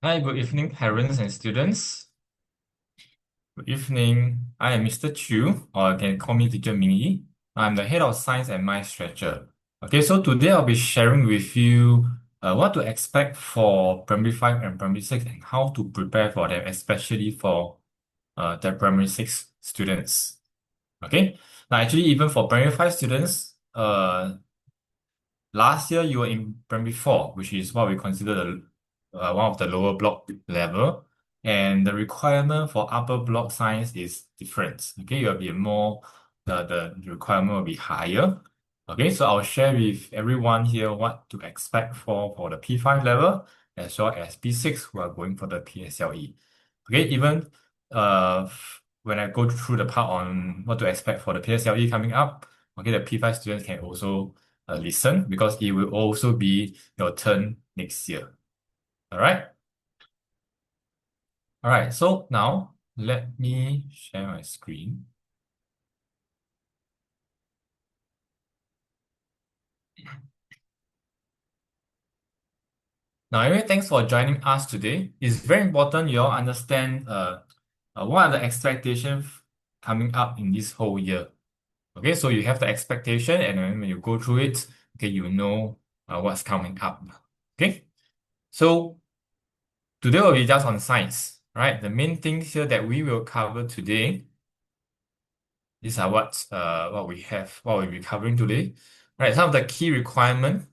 Hi, good evening, parents and students. Good evening. I am Mr. Chu, or you can call me Teacher Mingyi. I'm the head of science and mind stretcher. Okay, so today I'll be sharing with you what to expect for primary 5 and primary 6 and how to prepare for them, especially for the primary 6 students. Okay, now actually, even for primary 5 students, last year you were in primary 4, which is what we consider the one of the lower block level, and the requirement for upper block science is different. Okay, you'll be more the requirement will be higher. Okay, so I'll share with everyone here what to expect for the P5 level as well as P6 who are going for the PSLE. Okay, even when I go through the part on what to expect for the PSLE coming up, okay, the P5 students can also listen because it will also be your turn next year. All right. All right. So now let me share my screen. Now, anyway, thanks for joining us today. It's very important you all understand what are the expectations coming up in this whole year. Okay, so you have the expectation, and then when you go through it, okay, you know what's coming up. Okay, so today will be just on science, right? The main things here that we will cover today. These are what we have, what we'll be covering today. Right, some of the key requirements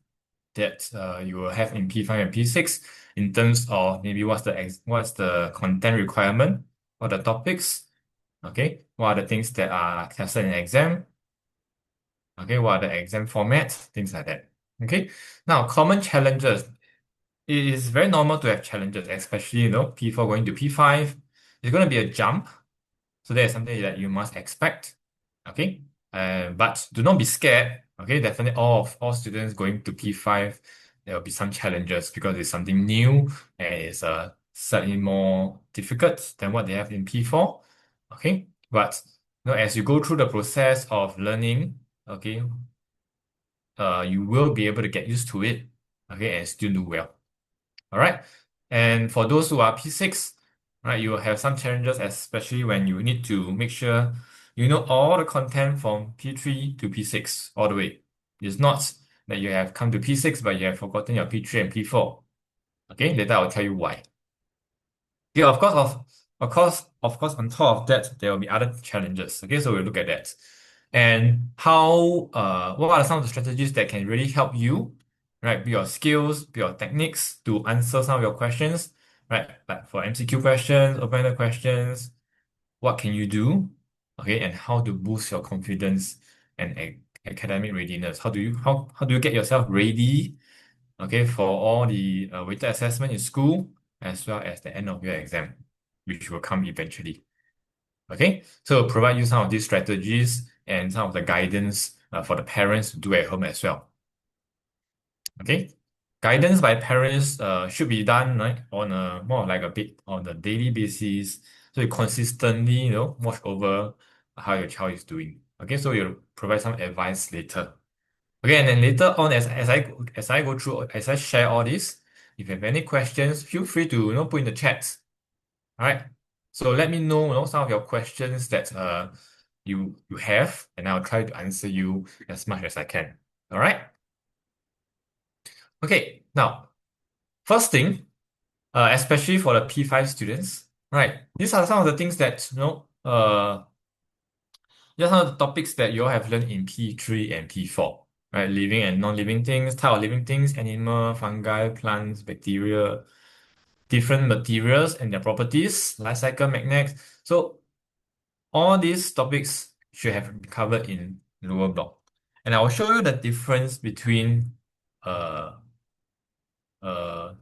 that you will have in P5 and P6 in terms of maybe what's the content requirement, what are the topics, okay, what are the things that are tested in exam, okay, what are the exam formats, things like that. Okay, now common challenges. It is very normal to have challenges, especially P4 going to P5. It's going to be a jump. So that is something that you must expect. Okay. But do not be scared. Okay. Definitely all students going to P5, there will be some challenges because it's something new and it's slightly more difficult than what they have in P4. Okay. But as you go through the process of learning, okay, you will be able to get used to it, okay, and still do well. All right. And for those who are P6, right, you will have some challenges, especially when you need to make sure you know all the content from P3 to P6 all the way. It's not that you have come to P6, but you have forgotten your P3 and P4. Okay, later I'll tell you why. Yeah, of course, on top of that, there will be other challenges. Okay, so we'll look at that. And what are some of the strategies that can really help you, right? Be your skills, be your techniques to answer some of your questions, right? Like for MCQ questions, open-ended questions, what can you do? Okay, and how to boost your confidence and academic readiness. How do you get yourself ready, okay, for all the weighted assessment in school as well as the end of year exam, which will come eventually. Okay, so provide you some of these strategies and some of the guidance for the parents to do at home as well. Okay, guidance by parents should be done right on a more like a bit on a daily basis, so you consistently watch over how your child is doing. Okay, so you'll provide some advice later. Okay, and then later on, as I go through, as I share all this, if you have any questions, feel free to put in the chats. All right. So let me know, some of your questions that you have, and I'll try to answer you as much as I can. All right. Okay. Now, first thing, especially for the P5 students, right? These are some of the things that these are some of the topics that you all have learned in P3 and P4, right? Living and non-living things, type of living things, animal, fungi, plants, bacteria, different materials and their properties, life cycle mechanics. So all these topics should have been covered in lower block. And I will show you the difference between uh, a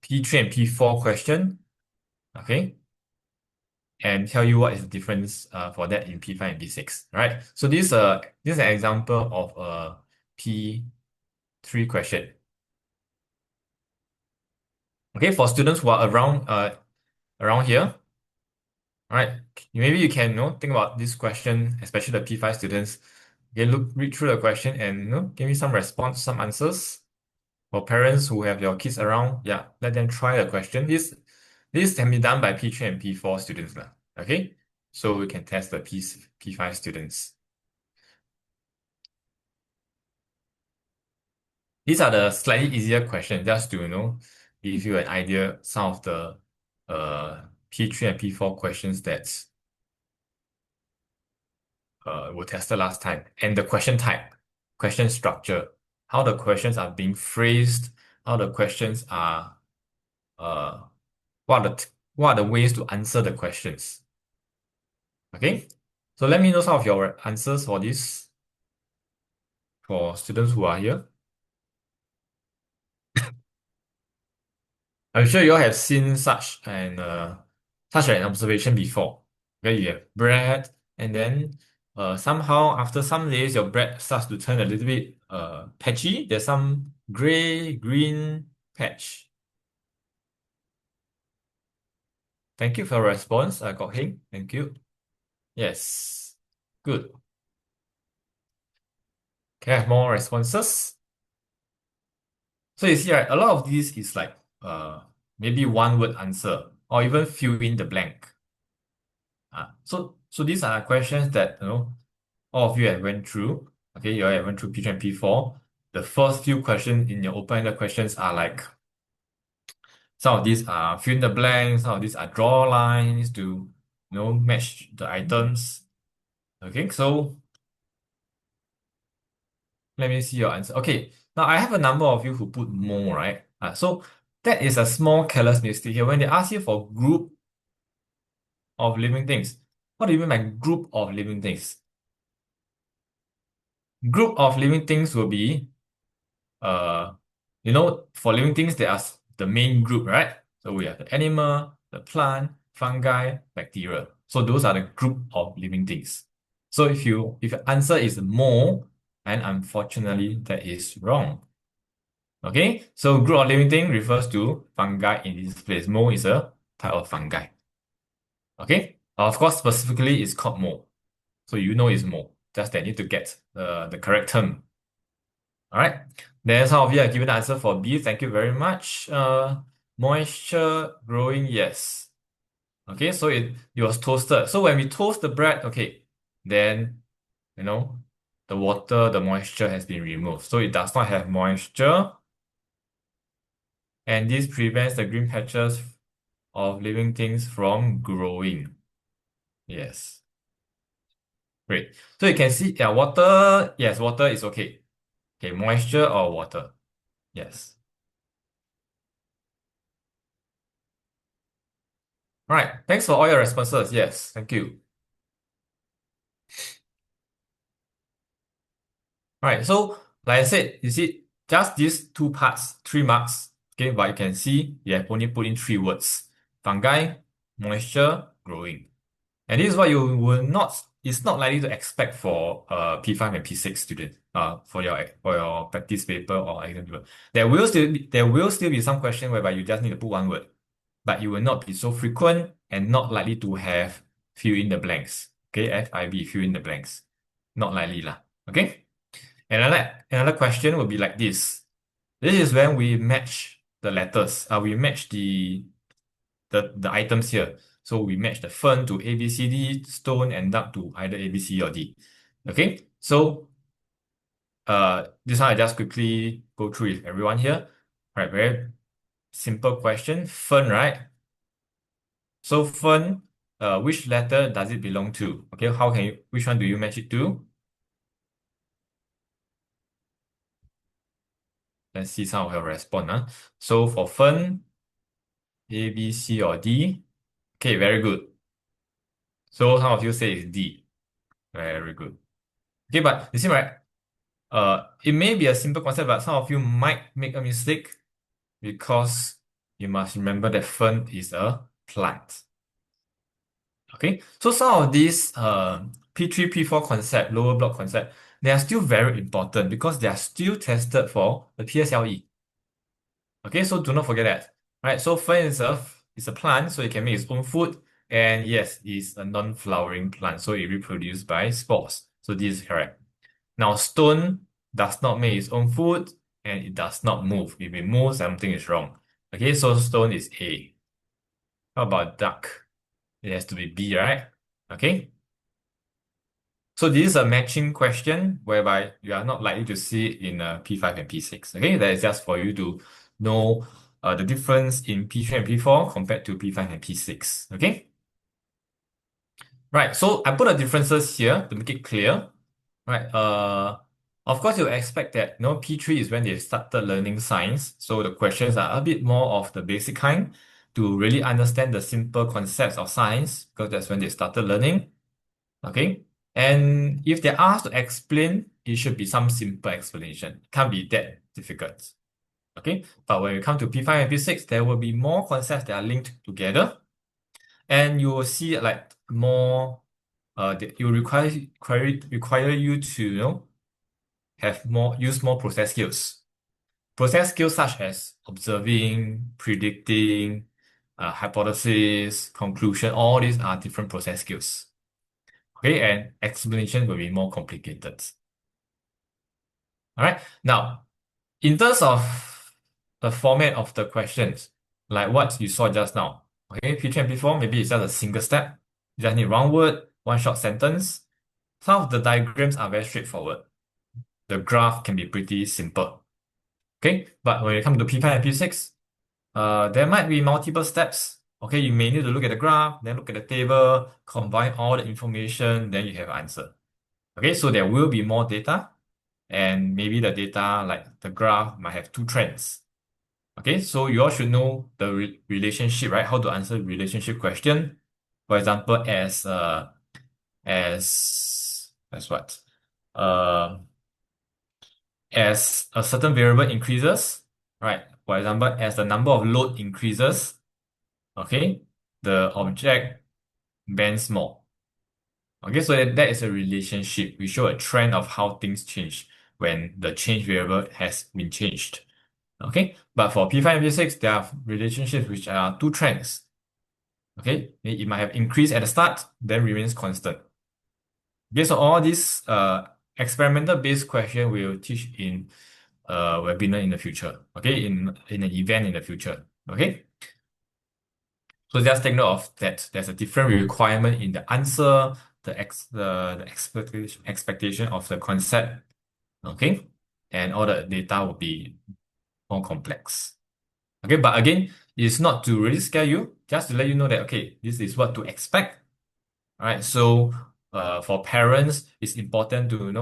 P3 and P4 question, okay? And tell you what is the difference for that in P5 and P6, right? So this is an example of a P3 question. Okay, for students who are around here, all right, maybe you can think about this question, especially the P5 students. You can read through the question and give me some response, some answers. For parents who have your kids around, yeah, let them try the question. This can be done by P3 and P4 students now. Okay, so we can test the P5 students. These are the slightly easier questions, just to give you an idea. Some of the P3 and P4 questions that were tested last time, and the question type, question structure, how the questions are being phrased, how the questions are uh what are the ways to answer the questions. Okay, so let me know some of your answers for this for students who are here. I'm sure you all have seen such an observation before, where you have bread, and then somehow after some days your bread starts to turn a little bit patchy. There's some gray green patch. Thank you for your response, Kok Heng. Thank you. Yes, good. Can I have more responses? So you see, right, a lot of these is like maybe one word answer or even fill in the blank. So these are questions that all of you have went through. Okay, you all have went through P3 and P4. The first few questions in your open-ended questions are like some of these are fill in the blanks, some of these are draw lines to match the items. Okay, so let me see your answer. Okay, now I have a number of you who put more, right? So that is a small careless mistake here. When they ask you for group of living things, what do you mean by group of living things? Group of living things will be uh, for living things, there are the main group, right? So we have the animal, the plant, fungi, bacteria. So those are the group of living things. So if your answer is more, and unfortunately that is wrong. Okay, so group of living thing refers to fungi in this place. Mold is a type of fungi. Okay, of course, specifically it's called mold. So you know it's mold. Just that you need to get the correct term. All right. Then some of you have given the answer for B. Thank you very much. Moisture growing, yes. Okay, so it was toasted. So when we toast the bread, okay, then the water, the moisture has been removed. So it does not have moisture, and this prevents the green patches of living things from growing. Yes. Great. So you can see, yeah, water, yes, water is okay. Okay, moisture or water. Yes. All right. Thanks for all your responses. Yes, thank you. All right. So, like I said, you see, just these two parts, 3 marks. Okay, but you can see you have only put in 3 words: fungi, moisture, growing. And this is what you will not. It's not likely to expect for P5 and P6 students. For your practice paper or exam paper, there will still be some question whereby you just need to put one word, but you will not be so frequent and not likely to have fill in the blanks. Okay, FIB, fill in the blanks. Not likely lah. Okay. Another question will be like this. This is when we match the letters. We match the items here. So we match the fern to A, B, C, D, stone and duck to either A, B, C, or D. Okay. So this one I just quickly go through with everyone here. All right, very simple question. Fern, right? So fern, which letter does it belong to? Okay, which one do you match it to? Let's see some of your response. So for fern, A, B, C, or D. Okay, very good. So some of you say it's D. Very good. Okay, but you see, right? It may be a simple concept, but some of you might make a mistake because you must remember that fern is a plant. Okay, so some of these P3, P4 concept, lower block concept, they are still very important because they are still tested for the PSLE. Okay, so do not forget that. Right, so fern is a plant, so it can make its own food. And yes, it's a non-flowering plant, so it reproduces by spores. So this is correct. Now, stone does not make its own food and it does not move. If it moves, something is wrong. Okay, so stone is A. How about duck? It has to be B, right? Okay. So this is a matching question whereby you are not likely to see it in P5 and P6. Okay, that is just for you to know the difference in P3 and P4 compared to P5 and P6. Okay, right. So I put the differences here to make it clear. Right. Of course, you expect that P3 is when they started learning science. So the questions are a bit more of the basic kind to really understand the simple concepts of science because that's when they started learning. Okay. And if they're asked to explain, it should be some simple explanation. Can't be that difficult. Okay. But when you come to P5 and P6, there will be more concepts that are linked together. And you will see like more it will require you to have more use more process skills. Process skills such as observing, predicting, hypothesis, conclusion, all these are different process skills. Okay, and explanation will be more complicated. All right. Now, in terms of the format of the questions, like what you saw just now, okay, P3 and P4, maybe it's just a single step. You just need one word, one short sentence. Some of the diagrams are very straightforward. The graph can be pretty simple. Okay, but when it comes to P5 and P6, there might be multiple steps. Okay, you may need to look at the graph, then look at the table, combine all the information, then you have an answer. Okay, so there will be more data, and maybe the data, like the graph, might have two trends. Okay, so you all should know the relationship, right? How to answer relationship question. For example, as what? Uh, as a certain variable increases, right? For example, as the number of load increases, okay, the object bends more. Okay, so that is a relationship. We show a trend of how things change when the change variable has been changed. Okay, but for P5 and P6, there are relationships which are two trends. Okay, it might have increased at the start, then remains constant. Okay, so all these experimental based question we'll teach in webinar in the future. Okay, in an event in the future. Okay. So just take note of that. There's a different requirement in the answer, the expectation of the concept. Okay, and all the data will be more complex. Okay, but again, it's not to really scare you, just to let you know that okay, this is what to expect. All right. So for parents, it's important to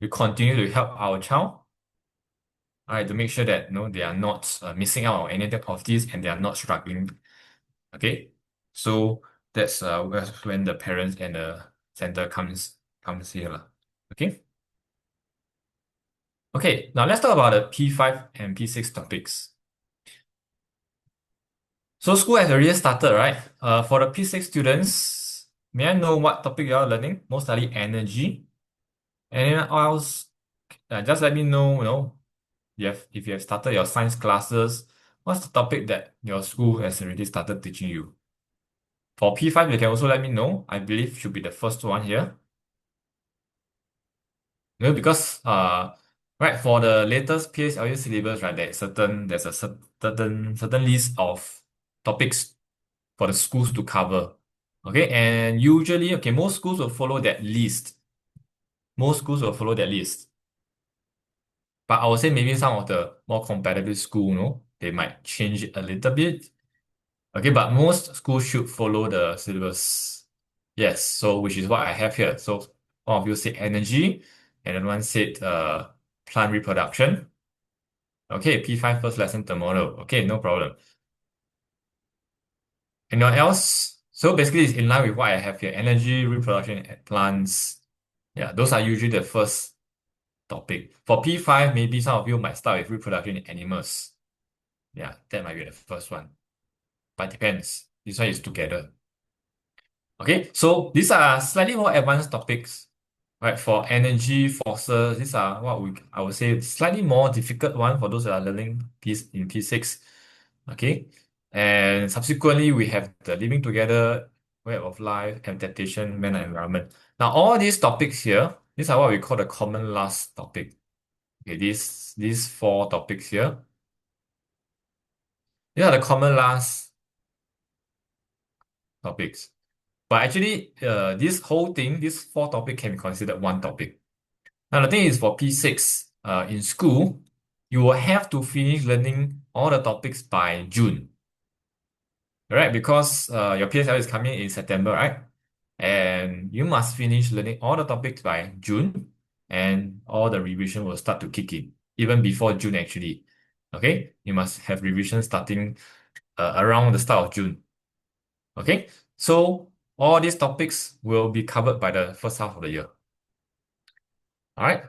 we continue to help our child. All right, to make sure that they are not missing out on any of these and they are not struggling. Okay, so that's when the parents and the center comes here lah. Okay. Okay, now let's talk about the P5 and P6 topics. So school has already started, right? For the P6 students, may I know what topic you are learning? Most likely energy. Anyone else? Just let me know, if you have started your science classes, what's the topic that your school has already started teaching you? For P5, you can also let me know. I believe should be the first one here. Because right for the latest PSLU syllabus, right, there's a certain list of topics for the schools to cover. Okay, and usually, okay, most schools will follow that list. Most schools will follow that list. But I would say maybe some of the more competitive school, they might change it a little bit. Okay, but most schools should follow the syllabus. Yes, so which is what I have here. So one of you said energy, and then one said plant reproduction. Okay, P5 first lesson tomorrow. Okay, no problem. Anyone else? So basically it's in line with what I have here. Energy, reproduction, and plants. Yeah, those are usually the first topic. For P5, maybe some of you might start with reproduction in animals. Yeah, that might be the first one. But depends. This one is together. Okay, so these are slightly more advanced topics, right? For energy, forces, these are I would say slightly more difficult one for those that are learning in P6. Okay, and subsequently we have the living together, web of life, adaptation, man and environment. Now all these topics here, these are what we call the common last topic. Okay, these four topics here. These are the common last topics. But actually, this whole thing, this four topic can be considered one topic. Now, the thing is for P6, in school, you will have to finish learning all the topics by June, right? Because your PSL is coming in September, right? And you must finish learning all the topics by June, and all the revision will start to kick in, even before June, actually. Okay? You must have revision starting around the start of June. Okay? So, all these topics will be covered by the first half of the year. All right?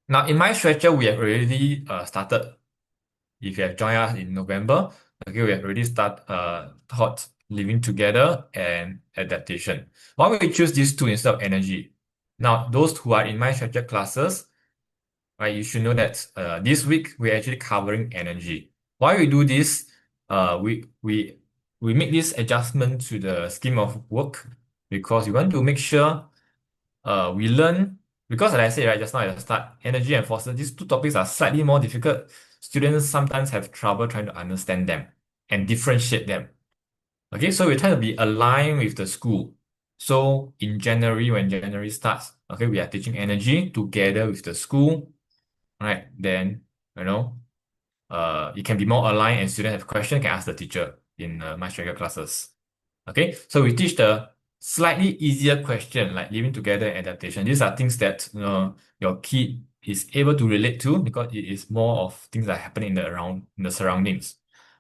Now, in my stretcher, we have already started. If you have joined us in November, okay, we have already taught living together and adaptation. Why would we choose these two instead of energy? Now, those who are in my stretcher classes, right, you should know that this week we're actually covering energy. Why we do this? We make this adjustment to the scheme of work because we want to make sure we learn, because as I said right just now at the start, energy and forces, these two topics are slightly more difficult. Students sometimes have trouble trying to understand them and differentiate them. Okay, so we're trying to be aligned with the school. So in January, when January starts, okay, we are teaching energy together with the school, right? Then, it can be more aligned and students have questions, can ask the teacher in my regular classes. Okay, so we teach the slightly easier question like living together and adaptation. These are things that your kid is able to relate to because it is more of things that happen in the surroundings.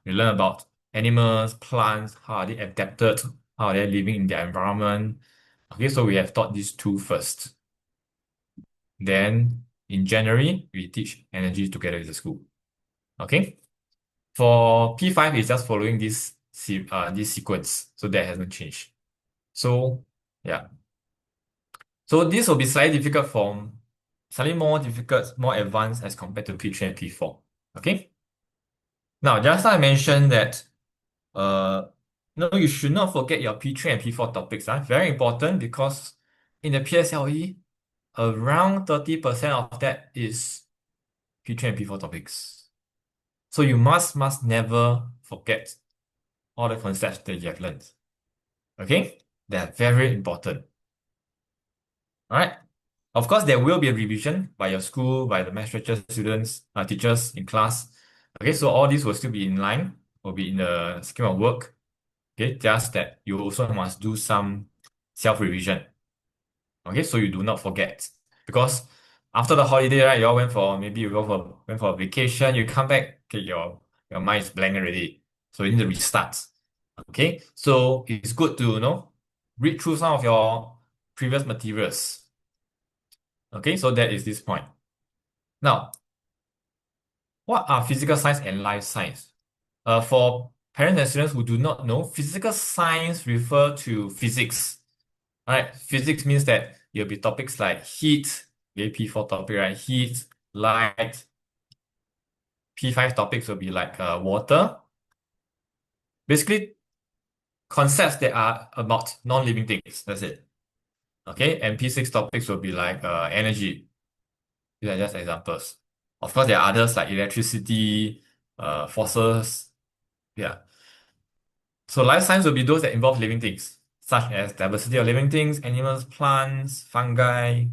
We learn about animals, plants, how are they adapted, how are they living in their environment. Okay, so we have taught these two first. Then in January, we teach energy together with the school. Okay. For P5, it's just following this sequence, so that hasn't changed. So yeah. So this will be slightly more difficult, more advanced as compared to P3 and P4. Okay. Now, just now I mentioned that no, you should not forget your P3 and P4 topics. Very important because in the PSLE, around 30% of that is P3 and P4 topics. So you must never forget all the concepts that you have learned. Okay? They're very important. All right? Of course, there will be a revision by your school, by the math literature students, teachers in class. Okay, so all these will still be in line, will be in the scheme of work. Okay, just that you also must do some self-revision. Okay, so you do not forget. Because after the holiday, right, you all went for a vacation, you come back, okay, your mind is blank already. So you need to restart. Okay, so it's good to, read through some of your previous materials. Okay, so that is this point. Now, what are physical science and life science? For parents and students who do not know, physical science refer to physics. All right, physics means that there'll be topics like heat, okay, P4 topic, right? Heat, light. P5 topics will be like water. Basically, concepts that are about non-living things. That's it. Okay, and P6 topics will be like energy. These are just examples. Of course, there are others like electricity, forces. Yeah. So life science will be those that involve living things, such as diversity of living things, animals, plants, fungi.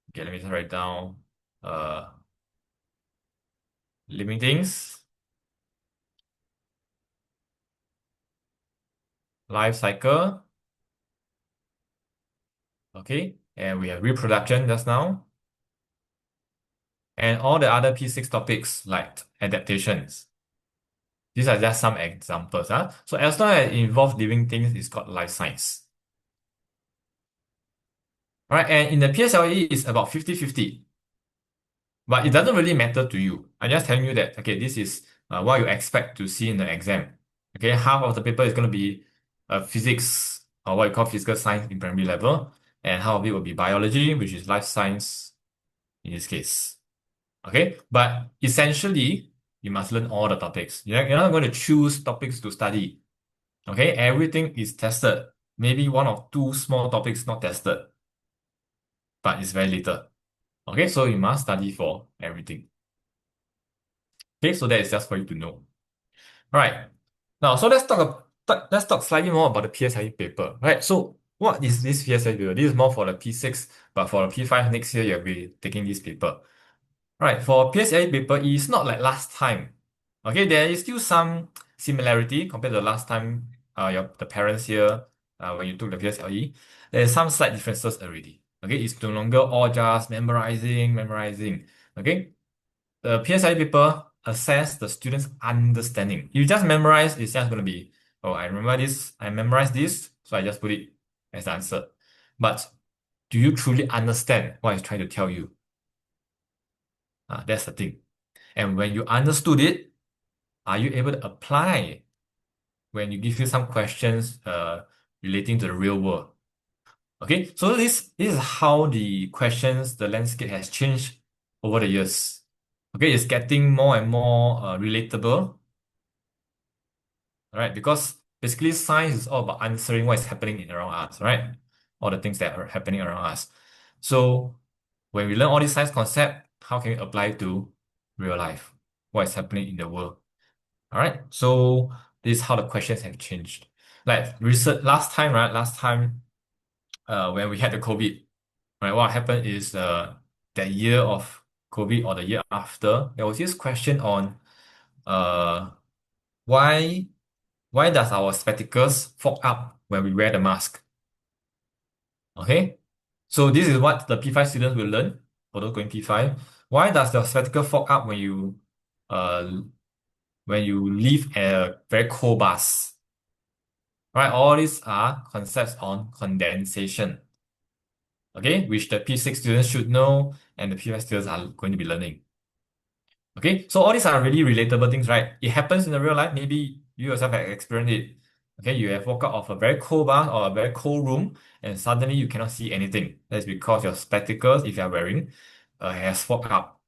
Okay, let me just write down. Living things, life cycle. Okay, and we have reproduction just now. And all the other P6 topics like adaptations. These are just some examples. So as long as it involves living things, it's called life science. All right, and in the PSLE, it's about 50-50. But it doesn't really matter to you. I'm just telling you that, okay, this is what you expect to see in the exam. Okay, half of the paper is going to be physics, or what you call physical science in primary level, and half of it will be biology, which is life science in this case. Okay, but essentially, you must learn all the topics. You're not going to choose topics to study. Okay, everything is tested. Maybe one or two small topics not tested, but it's very little. Okay, so you must study for everything. Okay, so that is just for you to know. Right. Now, so let's talk slightly more about the PSLE paper. Right. So what is this PSLE paper? This is more for the P6, but for the P5 next year, you'll be taking this paper. Right. For PSLE paper, it's not like last time. Okay, there is still some similarity compared to the last time the parents here when you took the PSLE. There's some slight differences already. Okay, it's no longer all just memorizing. Okay, the PSLE paper assess the student's understanding. You just memorize, it's just going to be, oh, I remember this, I memorized this, so I just put it as the answer. But do you truly understand what it's trying to tell you? That's the thing. And when you understood it, are you able to apply when you give you some questions relating to the real world? Okay, so this is how the questions, the landscape has changed over the years. Okay, it's getting more and more relatable. Right? Because basically science is all about answering what is happening around us, right? All the things that are happening around us. So when we learn all these science concepts, how can we apply to real life? What is happening in the world? All right. So this is how the questions have changed. Like recent last time, right? Last time, when we had the COVID, right? What happened is that year of COVID or the year after, there was this question on uh why why does our spectacles fog up when we wear the mask? Okay, so this is what the P5 students will learn for those going P5. Why does the spectacle fog up uh when you leave a very cold bus? Right, all these are concepts on condensation. Okay, which the P6 students should know and the P5 students are going to be learning. Okay, so all these are really relatable things, right? It happens in the real life. Maybe you yourself have experienced it. Okay, you have woke up of a very cold bus or a very cold room, and suddenly you cannot see anything. That's because your spectacles, if you are wearing, has fogged up.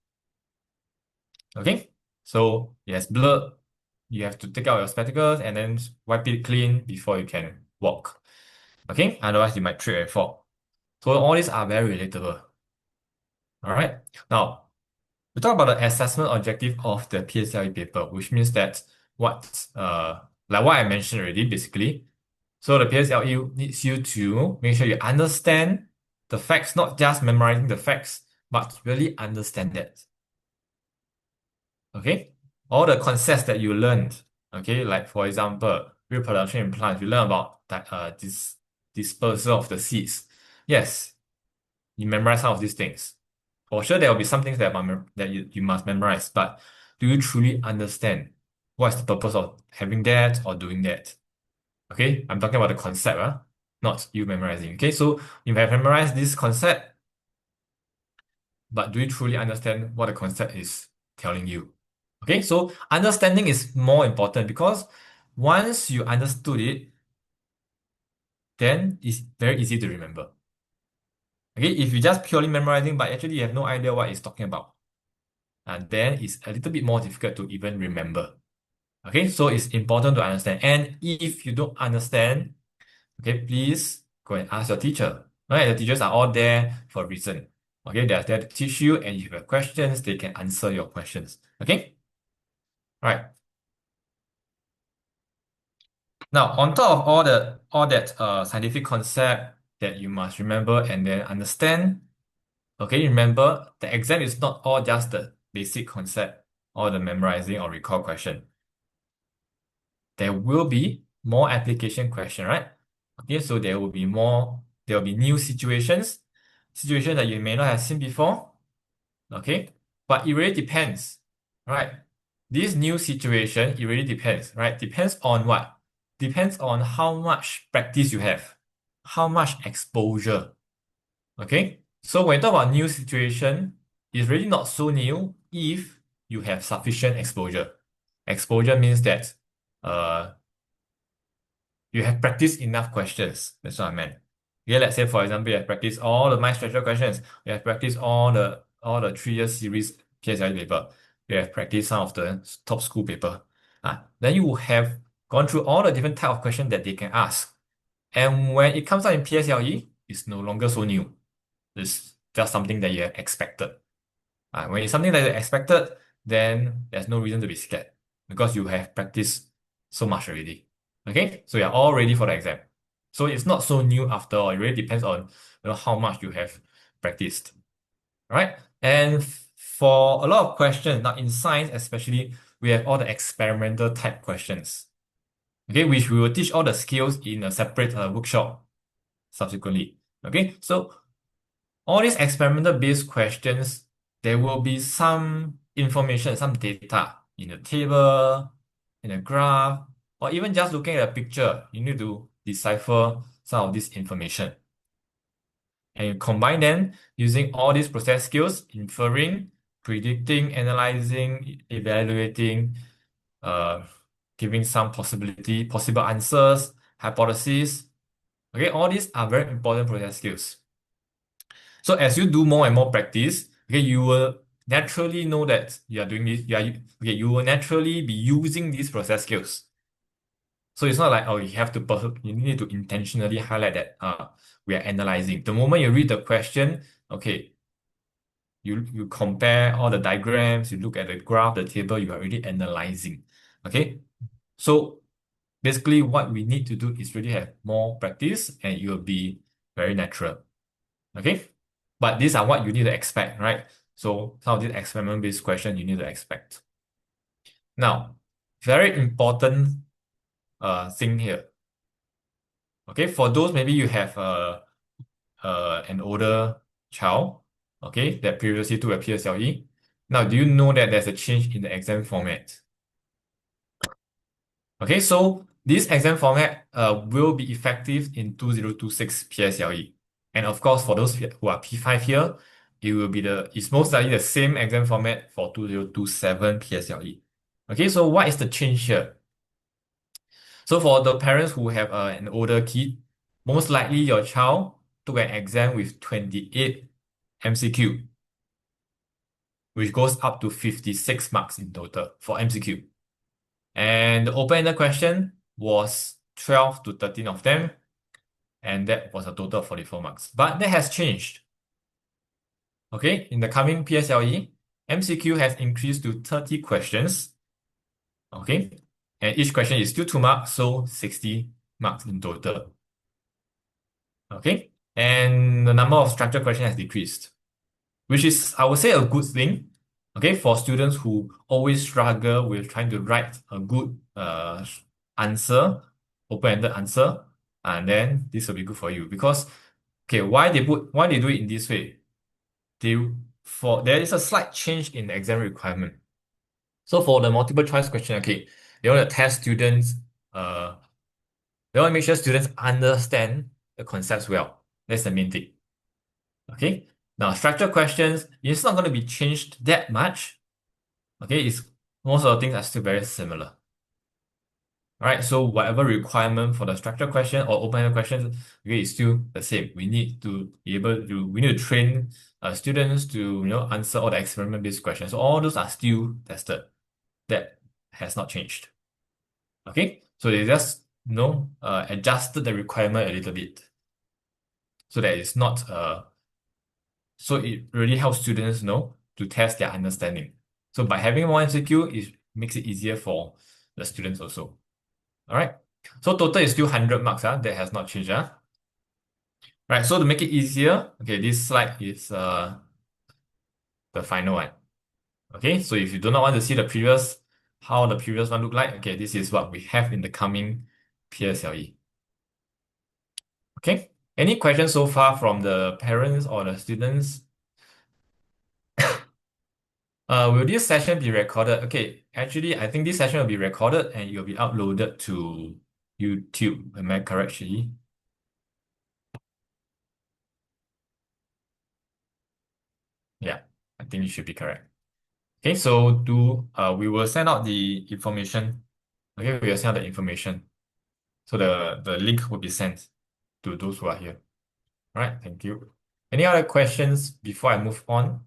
Okay, so it has blurred. You have to take out your spectacles and then wipe it clean before you can walk. Okay, otherwise you might trip and fall. So all these are very relatable. All right. Now, we talk about the assessment objective of the PSLE paper, which means that like what I mentioned already, basically. So the PSLE needs you to make sure you understand the facts, not just memorizing the facts, but really understand that. Okay? All the concepts that you learned, okay, like for example, reproduction in plants, you learn about that this dispersal of the seeds. Yes, you memorize some of these things. For sure, there will be some things that you must memorize, but do you truly understand what's the purpose of having that or doing that? Okay, I'm talking about the concept, not you memorizing. Okay, so you have memorized this concept, but do you truly understand what the concept is telling you? Okay, so understanding is more important because once you understood it, then it's very easy to remember. Okay, if you just purely memorizing, but actually you have no idea what it's talking about, and then it's a little bit more difficult to even remember. Okay, so it's important to understand. And if you don't understand, okay, please go and ask your teacher. Right? The teachers are all there for a reason. Okay, they're there to teach you, and if you have questions, they can answer your questions. Okay? Right. Now, on top of all that scientific concept that you must remember and then understand, okay, remember the exam is not all just the basic concept or the memorizing or recall question. There will be more application question, right? Okay, so there will be new situations that you may not have seen before. Okay, but it really depends, right? This new situation, it really depends, right? Depends on what? Depends on how much practice you have, how much exposure. Okay, so when you talk about new situation, it's really not so new if you have sufficient exposure. Exposure means that uh you have practiced enough questions. That's what I meant. Yeah, let's say for example, you have practiced all the mind structure questions. You have practiced all the 3 year series PSLE paper. You have practiced some of the top school paper. Then you will have gone through all the different type of questions that they can ask. And when it comes out in PSLE, it's no longer so new. It's just something that you have expected. When it's something that you expected, then there's no reason to be scared because you have practiced so much already. Okay, so you're all ready for the exam. So it's not so new after all. It really depends on how much you have practiced. All right. And for a lot of questions, now in science especially, we have all the experimental type questions. Okay, which we will teach all the skills in a separate workshop subsequently. Okay, so all these experimental based questions, there will be some information, some data in the table, in a graph, or even just looking at a picture. You need to decipher some of this information. And you combine them using all these process skills, inferring, predicting, analyzing, evaluating, uh, giving some possible answers, hypotheses. Okay, all these are very important process skills. So as you do more and more practice, okay, you will naturally know that you are doing this. You will naturally be using these process skills. So it's not like, oh, you need to intentionally highlight that we are analyzing. The moment you read the question, okay, you compare all the diagrams, you look at the graph, the table, you are already analyzing. Okay. So basically what we need to do is really have more practice and it will be very natural. Okay. But these are what you need to expect, right? So some of these experiment-based questions you need to expect. Now, very important thing here. Okay, for those maybe you have an older child, okay, that previously took a PSLE. Now, do you know that there's a change in the exam format? Okay, so this exam format will be effective in 2026 PSLE. And of course, for those who are P5 here, it's most likely the same exam format for 2027 PSLE. Okay, so what is the change here? So for the parents who have an older kid, most likely your child took an exam with 28 MCQ, which goes up to 56 marks in total for MCQ. And the open-ended question was 12 to 13 of them, and that was a total of 44 marks. But that has changed. Okay, in the coming PSLE, MCQ has increased to 30 questions. Okay, and each question is still 2 marks, so 60 marks in total. Okay, and the number of structured questions has decreased, which is, I would say, a good thing. Okay, for students who always struggle with trying to write a good answer, open-ended answer, and then this will be good for you because, okay, why they do it in this way? There is a slight change in the exam requirement. So for the multiple choice question, okay, they want to test students, they want to make sure students understand the concepts well. That's the main thing. Okay. Now, structured questions, it's not going to be changed that much. Okay, most of the things are still very similar. All right, so whatever requirement for the structured question or open-ended questions, okay, is still the same. We need to train students to answer all the experiment-based questions. So all those are still tested. That has not changed. Okay, so they just adjusted the requirement a little bit, so that it's not so it really helps students to test their understanding. So by having more MCQ, it makes it easier for the students also. All right. So total is still 100 marks. That has not changed. Right. So to make it easier, okay, this slide is the final one. Okay. So if you do not want to see how the previous one look like, okay, this is what we have in the coming PSLE. Okay. Any questions so far from the parents or the students? Will this session be recorded? Okay, actually, I think this session will be recorded and it will be uploaded to YouTube. Am I correct, Shi? Yeah, I think you should be correct. Okay, so we will send out the information. Okay, we will send out the information. So the link will be sent to those who are here. All right, thank you. Any other questions before I move on?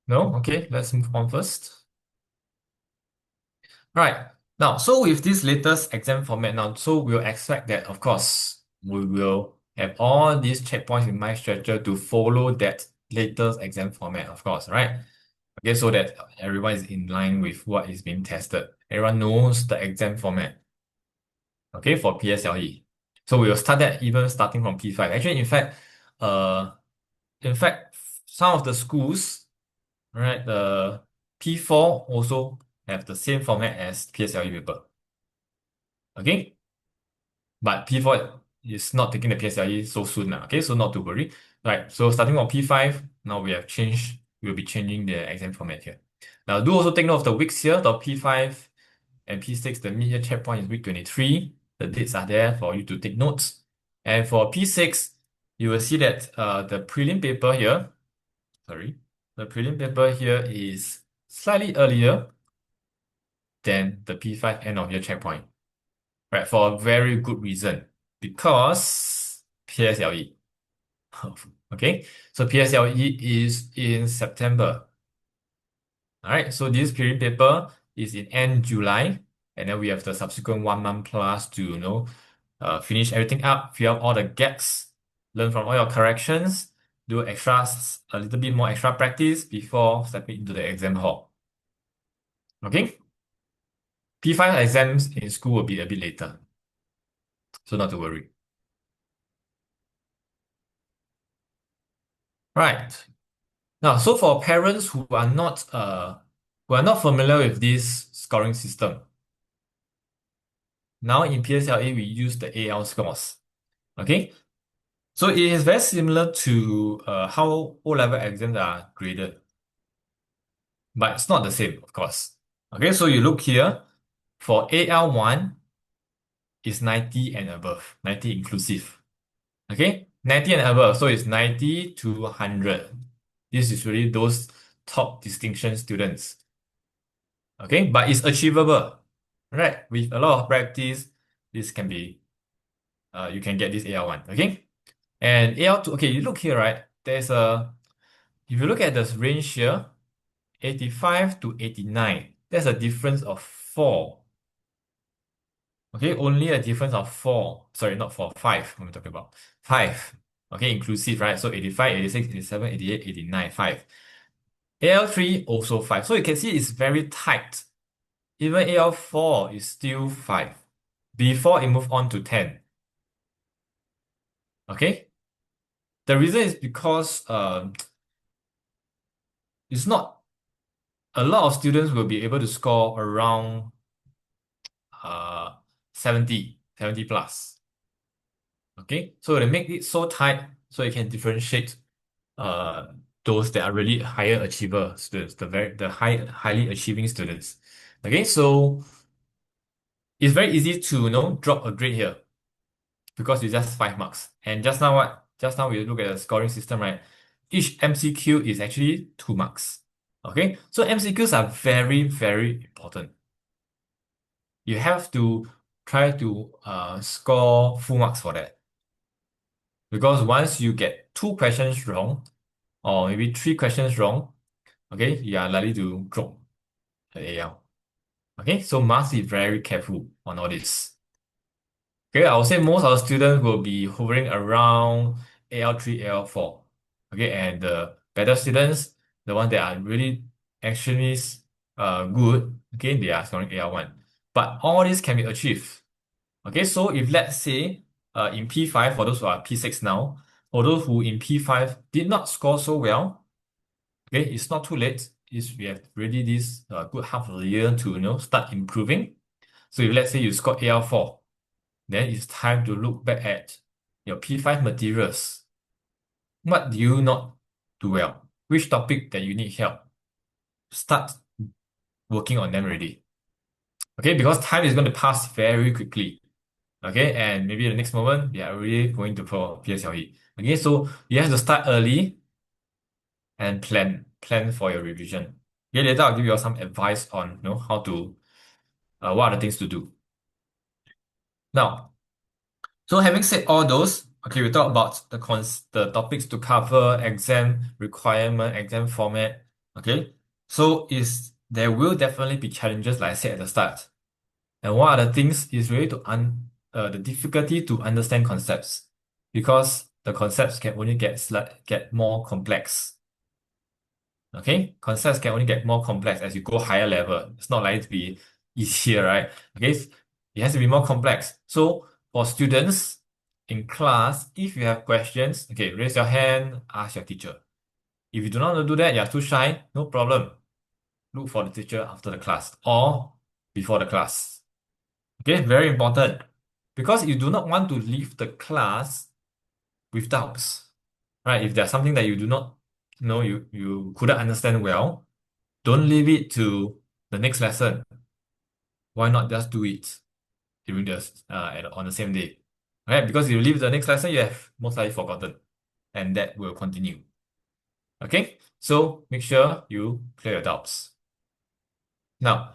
No? Okay, let's move on first. Right. Now, so with this latest exam format now, so we'll expect that, of course, we will have all these checkpoints in MyStretcher to follow that latest exam format, of course, right? Okay, so that everyone is in line with what is being tested. Everyone knows the exam format. Okay, for PSLE. So we will start that even starting from P5. Actually, uh, in fact, some of the schools, right, the P4 also have the same format as PSLE paper. Okay, but P4 is not taking the PSLE so soon now. Okay, so not to worry. Right, so starting from P5, now we'll be changing the exam format here. Now, do also take note of the weeks here. The P5 and P6, the mid-year checkpoint is week 23. The dates are there for you to take notes. And for P6, you will see that the prelim paper here, sorry, the prelim paper here is slightly earlier than the P5 end of year checkpoint, right? For a very good reason, because PSLE. Okay, so PSLE is in September. All right, so this period paper is in end July, and then we have the subsequent 1 month plus to finish everything up, fill up all the gaps, learn from all your corrections, do a little bit more extra practice before stepping into the exam hall. Okay, P5 exams in school will be a bit later, so not to worry. Right. Now, so for parents who are not familiar with this scoring system, now in PSLE we use the AL scores. Okay, so it is very similar to how O-level exams are graded, but it's not the same, of course. Okay, so you look here, for AL1 is 90 and above, 90 inclusive. Okay, 90 and above, so it's 90 to 100. This is really those top distinction students. Okay, but it's achievable, right? With a lot of practice, this can be, you can get this AL1. Okay, and AL2, okay, you look here, right? If you look at this range here, 85 to 89, there's a difference of 4. Okay, only a difference of 4. Sorry, not 4, 5. What am I talking about? 5. Okay, inclusive, right? So 85, 86, 87, 88, 89, 5. AL3 also 5. So you can see it's very tight. Even AL4 is still 5 before it moved on to 10. Okay? The reason is because it's not a lot of students will be able to score around uh 70 plus. Okay, so they make it so tight so you can differentiate uh those that are really higher achiever students, highly achieving students. Okay, so it's very easy to drop a grade here because it's just 5 marks. And just now we look at the scoring system, right? Each MCQ is actually 2 marks. Okay, so MCQs are very, very important. You have to try to score full marks for that. Because once you get 2 questions wrong, or maybe 3 questions wrong, okay, you are likely to drop the AL. Okay, so must be very careful on all this. Okay, I would say most of the students will be hovering around AL3, AL4. Okay, and the better students, the ones that are really actually good, okay, they are scoring AL1. But all this can be achieved. Okay, so if let's say in P5, for those who are P6 now, for those who in P5 did not score so well, okay, it's not too late. We have already this good half of the year to start improving. So if let's say you scored AL4, then it's time to look back at your P5 materials. What do you not do well? Which topic that you need help? Start working on them already. Okay, because time is going to pass very quickly. Okay, and maybe the next moment we are already going to for PSLE. Okay, so you have to start early and plan for your revision. Okay, later I'll give you all some advice on how to what are the things to do. Now, so having said all those, okay, we talk about the topics to cover, exam requirement, exam format. Okay, so there will definitely be challenges, like I said at the start. And one of the things is really the difficulty to understand concepts, because the concepts can only get more complex. Okay, concepts can only get more complex as you go higher level. It's not like it to be easier, right? Okay, it has to be more complex. So for students in class, if you have questions, okay, raise your hand, ask your teacher. If you do not want to do that, you're too shy, no problem. Look for the teacher after the class or before the class. Okay, very important. Because you do not want to leave the class with doubts, right? If there's something that you do not know, you couldn't understand well, don't leave it to the next lesson. Why not just do it during on the same day? Right? Because if you leave the next lesson, you have most likely forgotten, and that will continue. Okay? So make sure you clear your doubts. Now,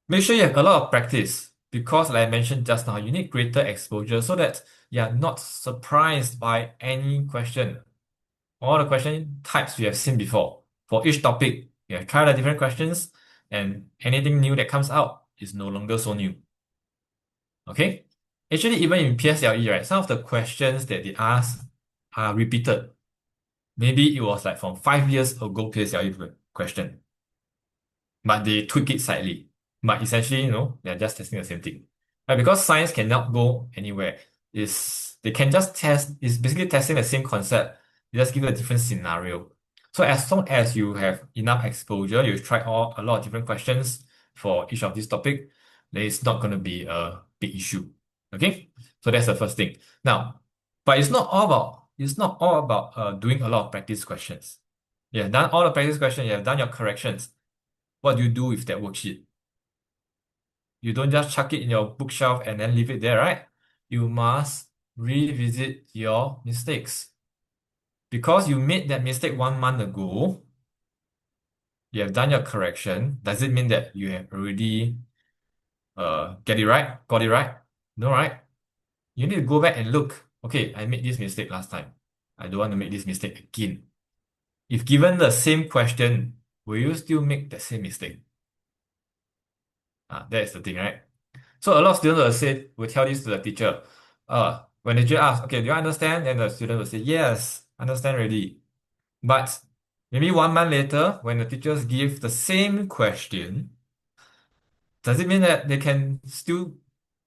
make sure you have a lot of practice because, like I mentioned just now, you need greater exposure so that you are not surprised by any question. All the question types you have seen before. For each topic, you have tried the different questions, and anything new that comes out is no longer so new. Okay? Actually, even in PSLE, right, some of the questions that they ask are repeated. Maybe it was like from 5 years ago PSLE question, but they tweak it slightly. But essentially, they're just testing the same thing. Right? Because science cannot go anywhere. They can just test, it's basically testing the same concept. They just give a different scenario. So as long as you have enough exposure, you try a lot of different questions for each of these topic, then it's not going to be a big issue. Okay? So that's the first thing. Now, but it's not all about doing a lot of practice questions. You have done all the practice questions, you have done your corrections. What do you do with that worksheet? You don't just chuck it in your bookshelf and then leave it there, right? You must revisit your mistakes. Because you made that mistake 1 month ago, you have done your correction. Does it mean that you have already get it right? Got it right? No, right? You need to go back and look. Okay, I made this mistake last time. I don't want to make this mistake again. If given the same question, will you still make the same mistake? That is the thing, right? So a lot of students will tell this to the teacher. When the teacher asks, okay, do you understand? Then the student will say, yes, understand already. But maybe 1 month later, when the teachers give the same question, does it mean that they can do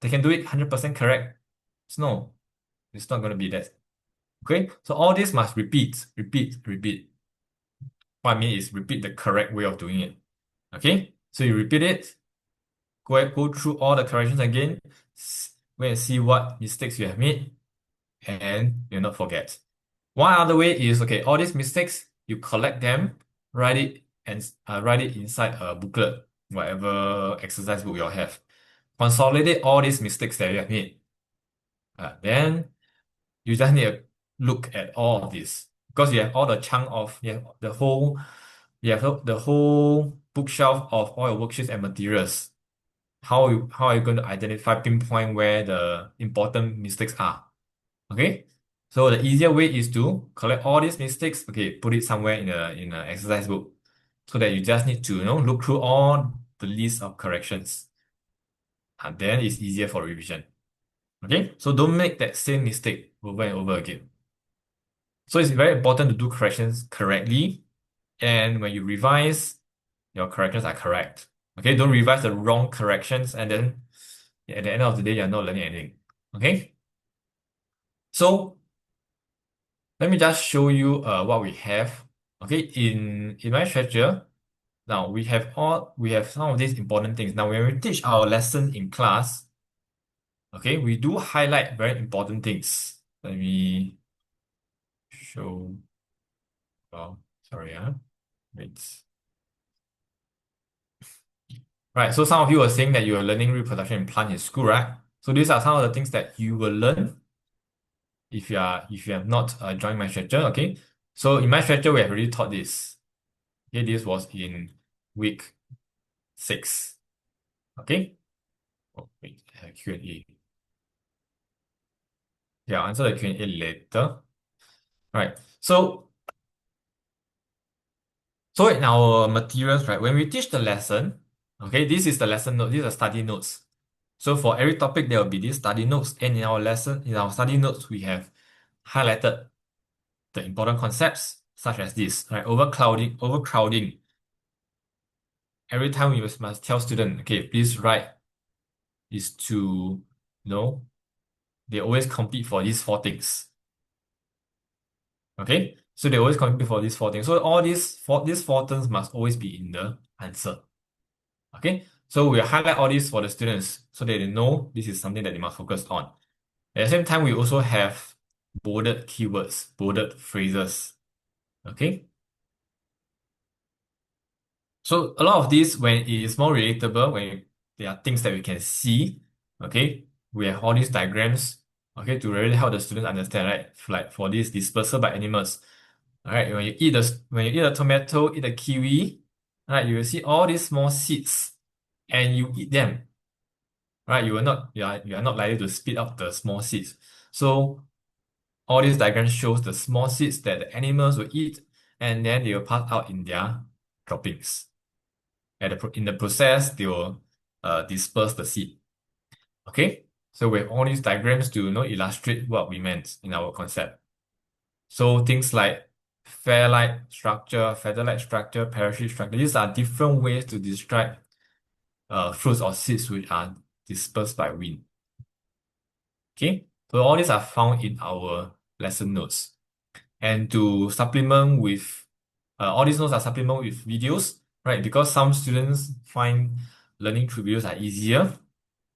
it 100% correct? No, it's not going to be that. Okay, so all this must repeat, repeat, repeat. What I mean is repeat the correct way of doing it. Okay, so you repeat it, go through all the corrections again, go and see what mistakes you have made, and you'll not forget. One other way is, okay, all these mistakes, you collect them, write it inside a booklet, whatever exercise book you'll have. Consolidate all these mistakes that you have made. Then you just need to look at all of this because you have all the chunk of the whole bookshelf of all your worksheets and materials. How are you going to identify, pinpoint where the important mistakes are? Okay, so the easier way is to collect all these mistakes. Okay, put it somewhere in a exercise book, so that you just need to look through all the list of corrections, and then it's easier for revision. Okay, so don't make that same mistake over and over again. So it's very important to do corrections correctly, and when you revise, your corrections are correct. Okay, don't revise the wrong corrections, and then at the end of the day, you're not learning anything. Okay, so let me just show you what we have. Okay, in my structure, now we have some of these important things. Now when we teach our lesson in class, okay, we do highlight very important things. Let me show. Oh, sorry, wait. Right, so some of you are saying that you are learning reproduction in plant in school, right? So these are some of the things that you will learn if you have not joined my structure. Okay, so in my structure we have already taught this. Okay, this was in week 6. Okay. Oh, wait, Q&A. Yeah, I'll answer the Q&A later. Right. So in our materials, right, when we teach the lesson, okay, this is the lesson note, these are study notes. So for every topic, there will be these study notes, and in our study notes, we have highlighted the important concepts, such as this, right? Overcrowding. Every time we must tell student, okay, please write is to, you know, they always compete for these four things. Okay, so they always compete for these four things. So all these four things must always be in the answer. Okay, so we highlight all these for the students so that they know this is something that they must focus on. At the same time, we also have bolded keywords, bolded phrases. Okay, so a lot of these, when it is more relatable, when there are things that we can see, okay, we have all these diagrams, okay, to really help the students understand, right? Like for this dispersal by animals, all right, when you eat a tomato, eat a kiwi, right, you will see all these small seeds, and you eat them, right? You are not likely to spit out the small seeds. So all these diagrams shows the small seeds that the animals will eat, and then they will pass out in their droppings. In the process, they will disperse the seed. Okay, so we have all these diagrams to illustrate what we meant in our concept. So things like fair-like structure, feather-like structure, parachute structure. These are different ways to describe fruits or seeds which are dispersed by wind. Okay, so all these are found in our lesson notes. And to supplement with all these notes are supplement with videos, right? Because some students find learning through videos are easier.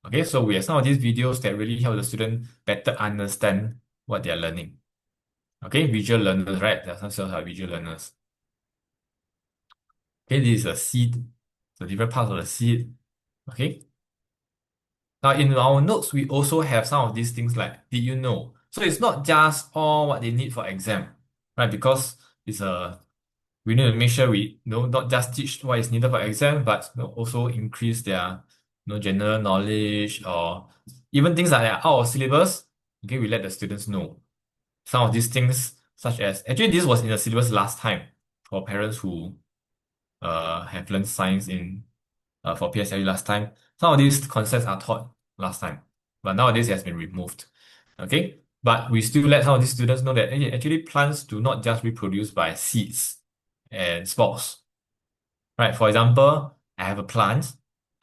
Okay, so we have some of these videos that really help the student better understand what they are learning. Okay, visual learners, right? There are some students are visual learners. Okay, this is a seed, the different parts of the seed. Okay. Now in our notes, we also have some of these things like, did you know? So it's not just all what they need for exam, right? Because we need to make sure we not just teach what is needed for exam, but also increase their general knowledge or even things that are out of syllabus. Okay, we let the students know some of these things, such as actually this was in the syllabus last time for parents who have learned science in for PSLE last time. Some of these concepts are taught last time, but nowadays it has been removed. Okay, but we still let some of these students know that actually plants do not just reproduce by seeds and spores. Right? For example, I have a plant.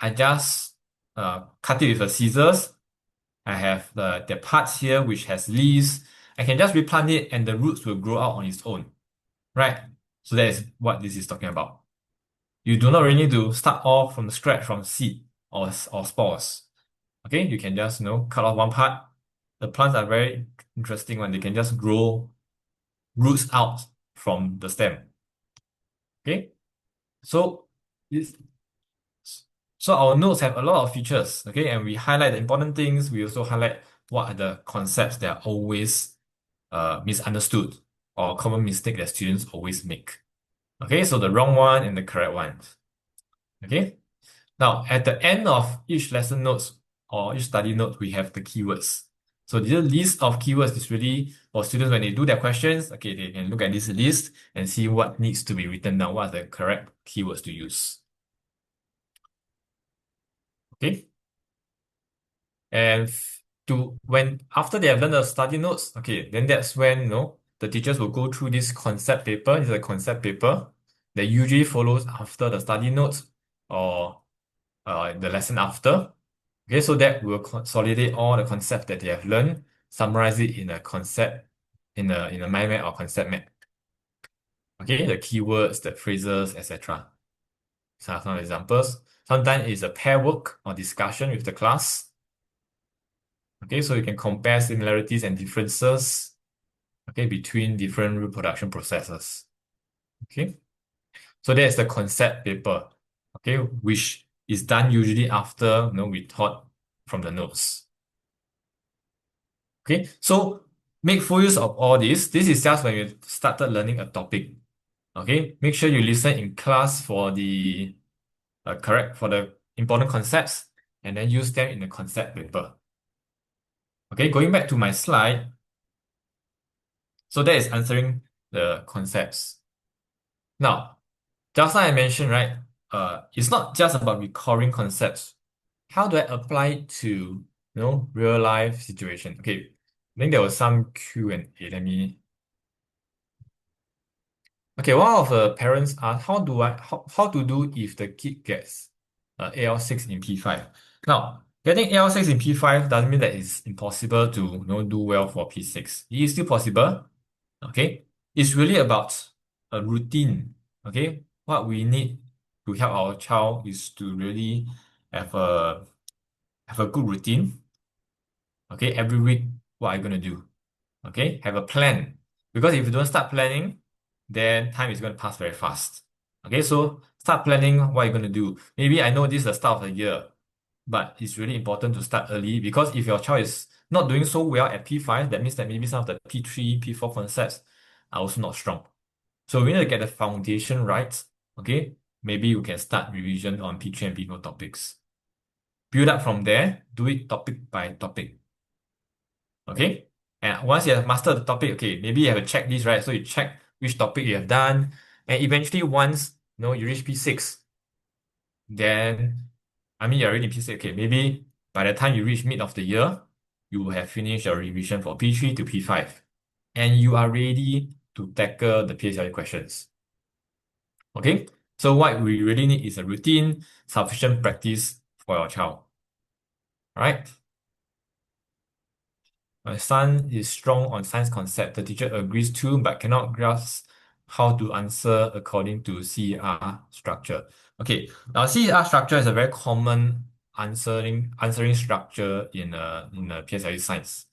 I just cut it with a scissors. I have the parts here which has leaves. I can just replant it and the roots will grow out on its own. Right? So that is what this is talking about. You do not really need to start off from scratch from seed or spores. Okay, you can just cut off one part. The plants are very interesting when they can just grow roots out from the stem. Okay, so this so our notes have a lot of features. Okay, and we highlight the important things. We also highlight what are the concepts that are always misunderstood or common mistake that students always make. Okay, so the wrong one and the correct one. Okay. Now, at the end of each lesson notes or each study note, we have the keywords. So this list of keywords is really for students when they do their questions, okay, they can look at this list and see what needs to be written down, what are the correct keywords to use. Okay. And when after they have learned the study notes, okay, then that's when the teachers will go through this concept paper. This is a concept paper that usually follows after the study notes or the lesson after. Okay, so that will consolidate all the concepts that they have learned, summarize it in a concept, in a mind map or concept map. Okay, the keywords, the phrases, etc. Some examples. Sometimes it's a pair work or discussion with the class. Okay, so you can compare similarities and differences, okay, between different reproduction processes. Okay, so that's the concept paper, okay, which is done usually after we taught from the notes. Okay, so make full use of all this. This is just when you started learning a topic. Okay, make sure you listen in class for the important concepts and then use them in the concept paper. Okay, going back to my slide. So that is answering the concepts. Now, just like I mentioned, right? It's not just about recalling concepts. How do I apply it to real life situation? Okay, I think there was some Q&A. Let me Okay, one of the parents asked, how to do if the kid gets AL6 in P5? Now, getting AL6 in P5 doesn't mean that it's impossible to do well for P6. It is still possible. Okay, it's really about a routine. Okay, what we need to help our child is to really have a good routine. Okay, every week, what are you gonna do? Okay, have a plan. Because if you don't start planning, then time is going to pass very fast. Okay, so start planning what you're going to do. Maybe I know this is the start of the year, but it's really important to start early because if your child is not doing so well at P5, that means that maybe some of the P3, P4 concepts are also not strong. So we need to get the foundation right. Okay, maybe you can start revision on P3 and P4 topics. Build up from there, do it topic by topic. Okay. And once you have mastered the topic, okay, maybe you have a checklist, right? So you check which topic you have done. And eventually once, you reach P6, then, I mean, you're already in P6. Okay, maybe by the time you reach mid of the year, you will have finished your revision for P3 to P5. And you are ready to tackle the PSLE questions. Okay? So what we really need is a routine, sufficient practice for your child. All right? My son is strong on science concept. The teacher agrees too, but cannot grasp how to answer according to CER structure. Okay, now CER structure is a very common answering structure in PSLE science.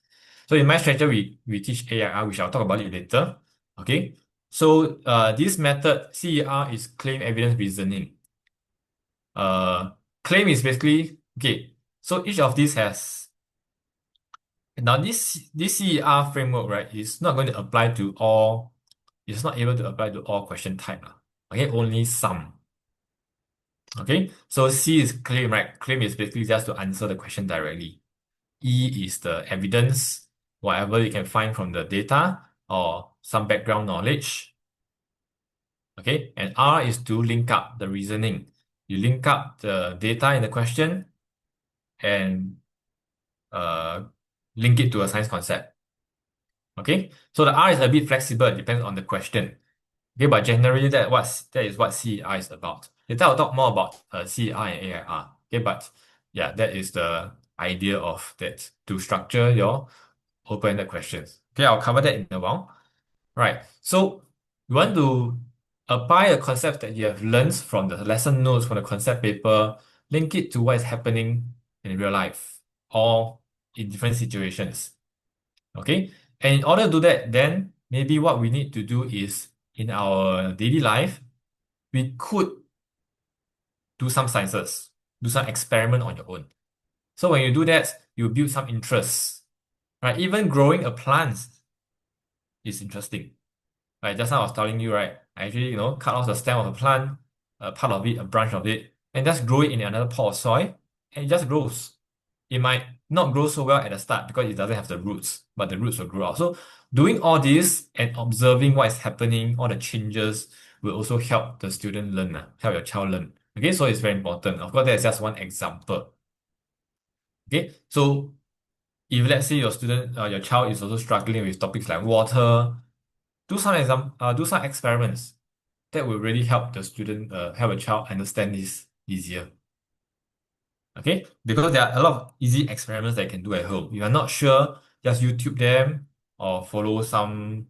So in my structure, we teach AIR, which I'll talk about it later. Okay, so this method CER is claim evidence reasoning. Uh, Claim is basically okay. So each of these has now this CER framework, right, is not going to apply to all, it's not able to apply to all question type. Okay, only some. Okay, so C is claim, right? Claim is basically just to answer the question directly. E is the evidence, whatever you can find from the data or some background knowledge. Okay, and R is to link up the reasoning. You link up the data in the question and uh, link it to a science concept. Okay, so the R is a bit flexible, it depends on the question. Okay, but generally that is what CER is about. Later I'll talk more about CER and AIR. Okay, but yeah, that is the idea of that to structure your open-ended questions. Okay, I'll cover that in a while. Right. So you want to apply a concept that you have learned from the lesson notes from the concept paper, link it to what is happening in real life or in different situations. Okay. And in order to do that, then maybe what we need to do is in our daily life, we could do some sciences, do some experiment on your own. So when you do that, you build some interest, right? Even growing a plant is interesting. Right, just now I was telling you, right? I actually, cut off the stem of a plant, a part of it, a branch of it, and just grow it in another pot of soil, and it just grows. It might not grow so well at the start because it doesn't have the roots, but the roots will grow out. So doing all this and observing what is happening, all the changes will also help the student learn, help your child learn. Okay, so it's very important. Of course, that's just one example. Okay, so if let's say your child is also struggling with topics like water, do some experiments that will really help the student, help a child understand this easier. Okay, because there are a lot of easy experiments that you can do at home. If you're not sure, just YouTube them or follow some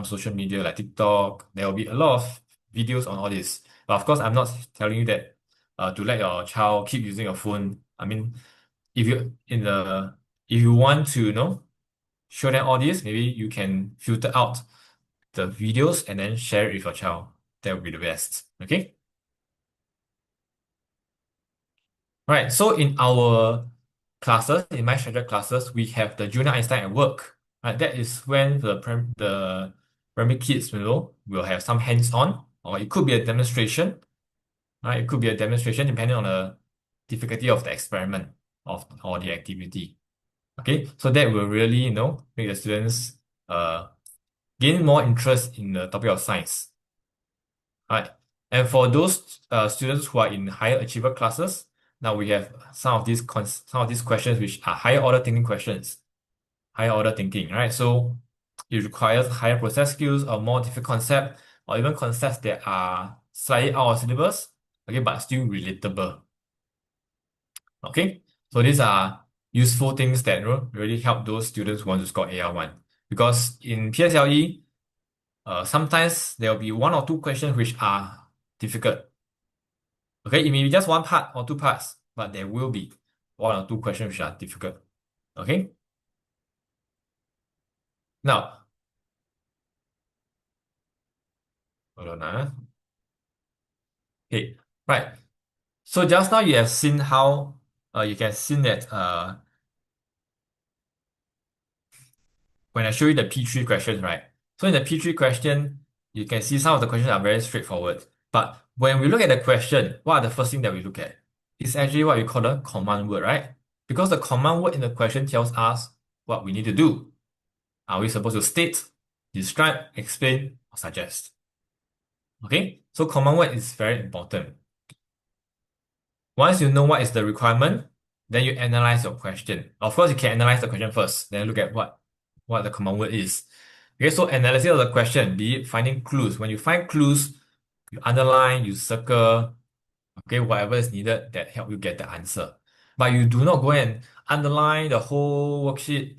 social media like TikTok. There will be a lot of videos on all this. But of course, I'm not telling you that to let your child keep using your phone. I mean, if you in the if you want to, show them all this, maybe you can filter out the videos and then share it with your child. That would be the best. Okay. Right. So in our classes, in my structured classes, we have the junior Einstein at work. Right. That is when the primary kids, will have some hands-on, or it could be a demonstration. Right. It could be a demonstration depending on the difficulty of the experiment or the activity. Okay. So that will really, make the students gain more interest in the topic of science. Right. And for those students who are in higher achiever classes, now we have some of these questions which are higher order thinking questions, higher order thinking, right? So it requires higher process skills, a more difficult concept. or even concepts that are slightly out of syllabus, okay, but still relatable. Okay, so these are useful things that really help those students who want to score AR1. Because in PSLE, sometimes there will be one or two questions which are difficult. Okay, it may be just one part or two parts, but there will be one or two questions which are difficult. Okay, now, hold on. Okay, right. So just now you have seen how you can see that when I show you the P3 questions, right? So in the P3 question, you can see some of the questions are very straightforward. But when we look at the question, what are the first thing that we look at? It's actually what we call the command word, right? Because the command word in the question tells us what we need to do. Are we supposed to state, describe, explain, or suggest? Okay, so command word is very important. Once you know what is the requirement, then you analyze your question. Of course, you can analyze the question first, then look at what the command word is. Okay, so analysis of the question, be it finding clues. When you find clues, you underline, you circle, okay, whatever is needed that help you get the answer. But you do not go and underline the whole worksheet,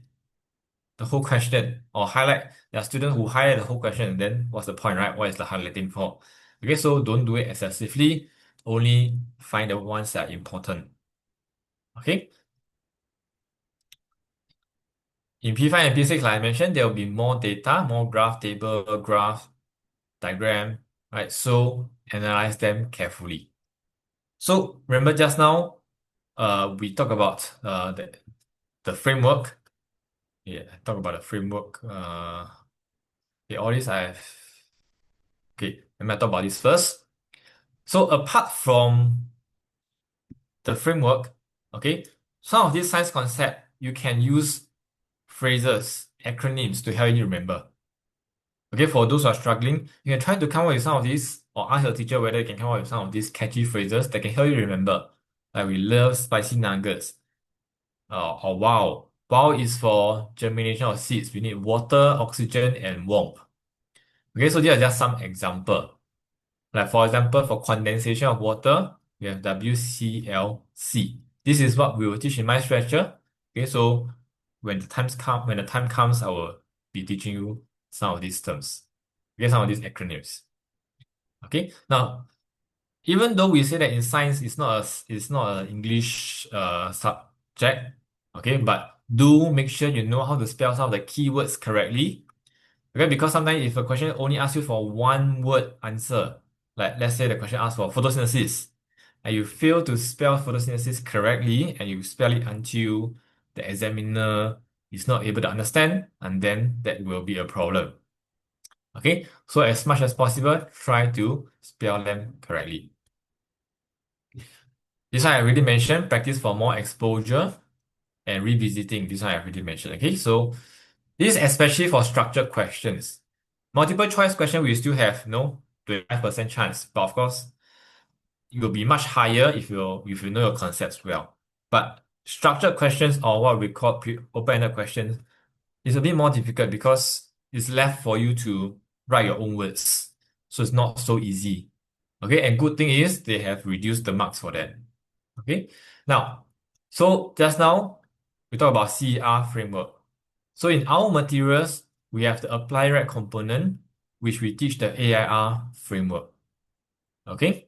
the whole question, or highlight. There are students who highlight the whole question, then what's the point, right? What is the highlighting for? Okay, so don't do it excessively. Only find the ones that are important. Okay. In P5 and P6, like I mentioned, there will be more data, more graph, table, graph, diagram, right? So analyze them carefully. So remember just now, we talked about the framework. Yeah, I talked about the framework. Okay, all this let me talk about this first. So apart from the framework, okay, some of these science concept you can use phrases, acronyms to help you remember. Okay, for those who are struggling, you can try to come up with some of these or ask your teacher whether you can come up with some of these catchy phrases that can help you remember. Like we love spicy nuggets. Or wow. Wow is for germination of seeds. We need water, oxygen, and warmth. Okay, so these are just some example. Like for example, for condensation of water, we have WCLC. This is what we will teach in my stretcher. Okay, so when the time comes, I will be teaching you some of these terms. Okay, some of these acronyms. Okay, now even though we say that in science it's not an English subject, okay, but do make sure you know how to spell some of the keywords correctly. Okay, because sometimes if a question only asks you for one word answer, like let's say the question asks for photosynthesis, and you fail to spell photosynthesis correctly, and you spell it until the examiner is not able to understand, and then that will be a problem. Okay, so as much as possible, try to spell them correctly. This one I already mentioned, practice for more exposure and revisiting. This one I already mentioned. Okay, so this is especially for structured questions. Multiple choice question will still have 25% chance, but of course it will be much higher if you know your concepts well. But structured questions or what we call open-ended questions is a bit more difficult because it's left for you to write your own words. So it's not so easy. Okay, and good thing is they have reduced the marks for that. Okay, now, so just now we talk about CER framework. So in our materials, we have the apply right component, which we teach the AIR framework. Okay,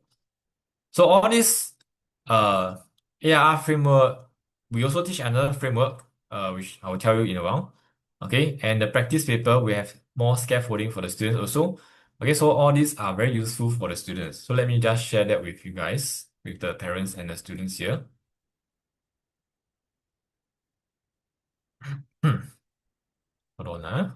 so all this AIR framework, we also teach another framework, which I will tell you in a while. Okay, and the practice paper, we have more scaffolding for the students also. Okay, so all these are very useful for the students. So let me just share that with you guys, with the parents and the students here. Hold on.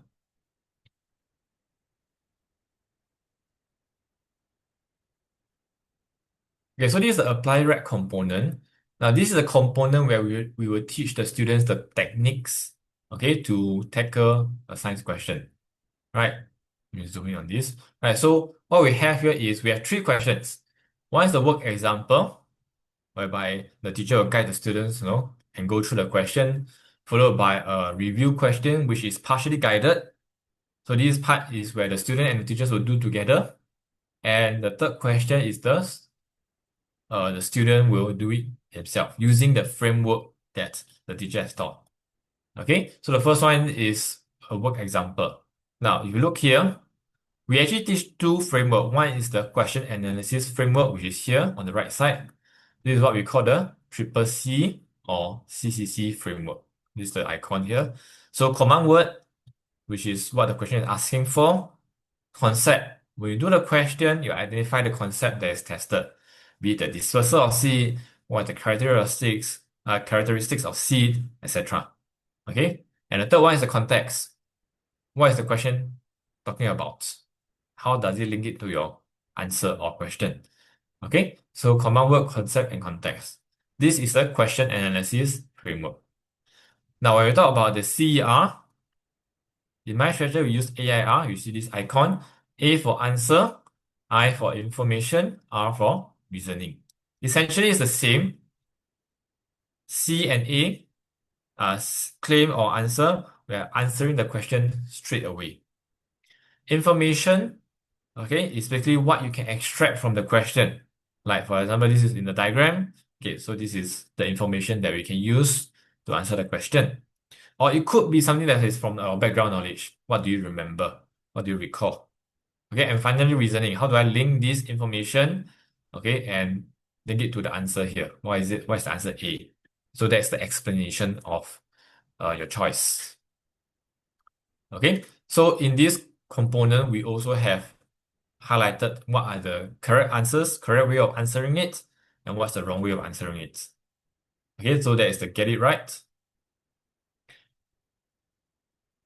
Okay, so this is the apply rec component. Now, this is a component where we will teach the students the techniques, okay, to tackle a science question. Right? Let me zoom in on this. Right, so what we have here is we have three questions. One is the work example, whereby the teacher will guide the students, and go through the question, followed by a review question, which is partially guided. So this part is where the student and the teachers will do together. And the third question is the student will do it himself using the framework that the teacher has taught. Okay, so the first one is a work example. Now, if you look here, we actually teach two framework. One is the question analysis framework, which is here on the right side. This is what we call the triple C or CCC framework. This is the icon here. So command word, which is what the question is asking for. Concept, when you do the question, you identify the concept that is tested, be it the dispersal of seed, what are the characteristics of seed, etc. Okay, and the third one is the context. What is the question talking about? How does it link it to your answer or question? Okay, so command word, concept, and context. This is a question analysis framework. Now, when we talk about the CER, in my strategy, we use AIR. You see this icon. A for answer, I for information, R for reasoning. Essentially, it's the same. C and A claim or answer. We are answering the question straight away. Information, okay, is basically what you can extract from the question. Like, for example, this is in the diagram. Okay, so this is the information that we can use to answer the question. Or it could be something that is from our background knowledge. What do you remember? What do you recall? Okay, and finally, reasoning. How do I link this information, okay, and link it to the answer here? Why is it? Why is the answer A? So that's the explanation of your choice. Okay, so in this component, we also have highlighted what are the correct answers, correct way of answering it, and what's the wrong way of answering it. Okay, so that is the get it right.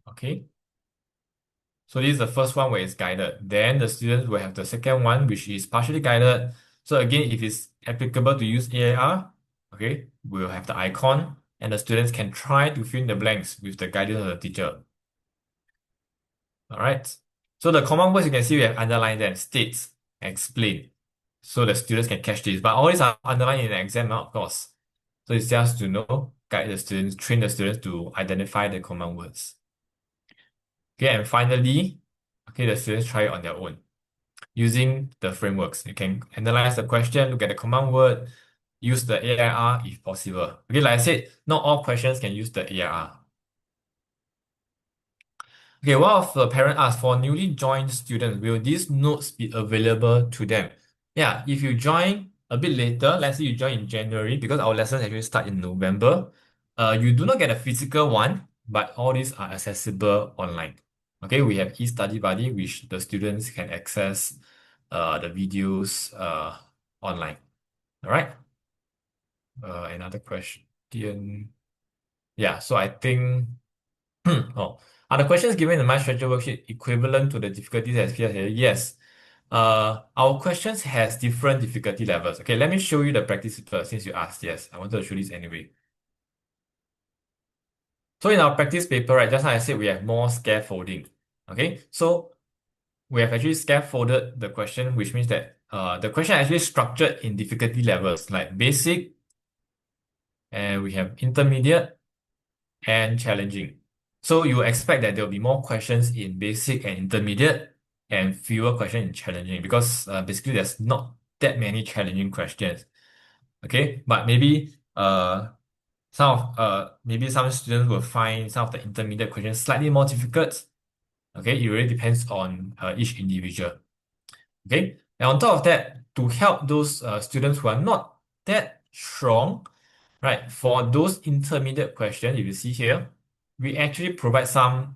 Okay. So this is the first one where it's guided. Then the students will have the second one, which is partially guided. So again, if it's applicable to use AIR, okay, we'll have the icon and the students can try to fill in the blanks with the guidance of the teacher. All right. So the common words you can see we have underlined them, states, explain. So the students can catch this. But all these are underlined in the exam, of course. So it's just to know, guide the students, train the students to identify the common words. Okay, and finally, okay, the students try it on their own using the frameworks. You can analyze the question, look at the command word, use the AIR if possible. Okay, like I said, not all questions can use the AIR. Okay, one of the parent asked, for newly joined students, will these notes be available to them? Yeah, if you join a bit later, let's say you join in January, because our lessons actually start in November, you do not get a physical one, but all these are accessible online. Okay, we have eStudy Buddy, which the students can access the videos online. All right. Another question. Yeah, so I think oh, are the questions given in the My Strategy worksheet equivalent to the difficulties as clear here? Yes. Our questions has different difficulty levels. Okay, let me show you the practice paper since you asked. Yes, I wanted to show this anyway. So in our practice paper, right, just like I said, we have more scaffolding. Okay, so we have actually scaffolded the question, which means that the question is actually structured in difficulty levels like basic, and we have intermediate and challenging. So you expect that there will be more questions in basic and intermediate and fewer questions in challenging because basically there's not that many challenging questions. Okay, but maybe maybe some students will find some of the intermediate questions slightly more difficult. Okay, it really depends on each individual. Okay, and on top of that, to help those students who are not that strong, right? For those intermediate questions, if you see here, we actually provide some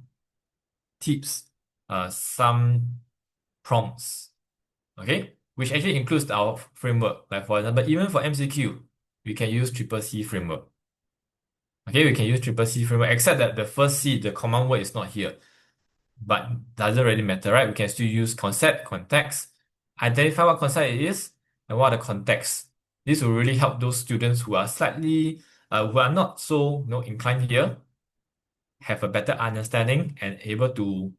tips, some prompts, okay? Which actually includes our framework. Like for example, even for MCQ, we can use triple C framework. Okay, we can use triple C framework, except that the first C, the command word is not here. But doesn't really matter, right? We can still use concept, context, identify what concept it is, and what are the context. This will really help those students who are slightly, who are not so, inclined here, have a better understanding and able to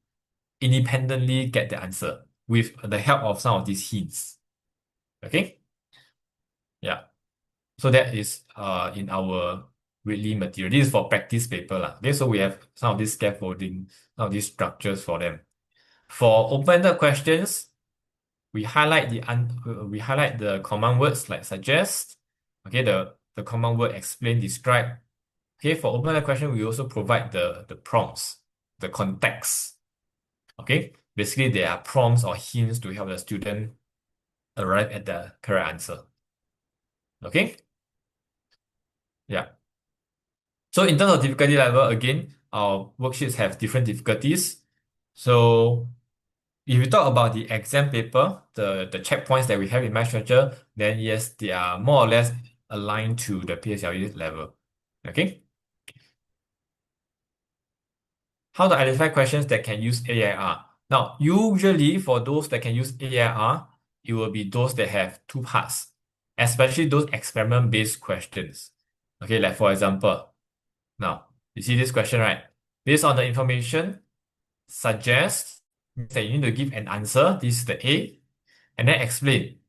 independently get the answer with the help of some of these hints. Okay? Yeah. So that is in our weekly material. This is for practice paper lah. Okay, so we have some of these scaffolding, some of these structures for them. For open-ended questions, we highlight the command words like suggest. Okay, the command word explain, describe. Okay, for open-ended question, we also provide the prompts, the context. Okay, basically there are prompts or hints to help the student arrive at the correct answer. Okay, yeah. So in terms of difficulty level, again, our worksheets have different difficulties. So if you talk about the exam paper, the checkpoints that we have in MyStructure, then yes, they are more or less aligned to the PSLE level. Okay. How to identify questions that can use AIR? Now, usually for those that can use AIR, it will be those that have two parts, especially those experiment-based questions. Okay, like for example, now you see this question, right? Based on the information, suggest means that you need to give an answer. This is the A, and then explain.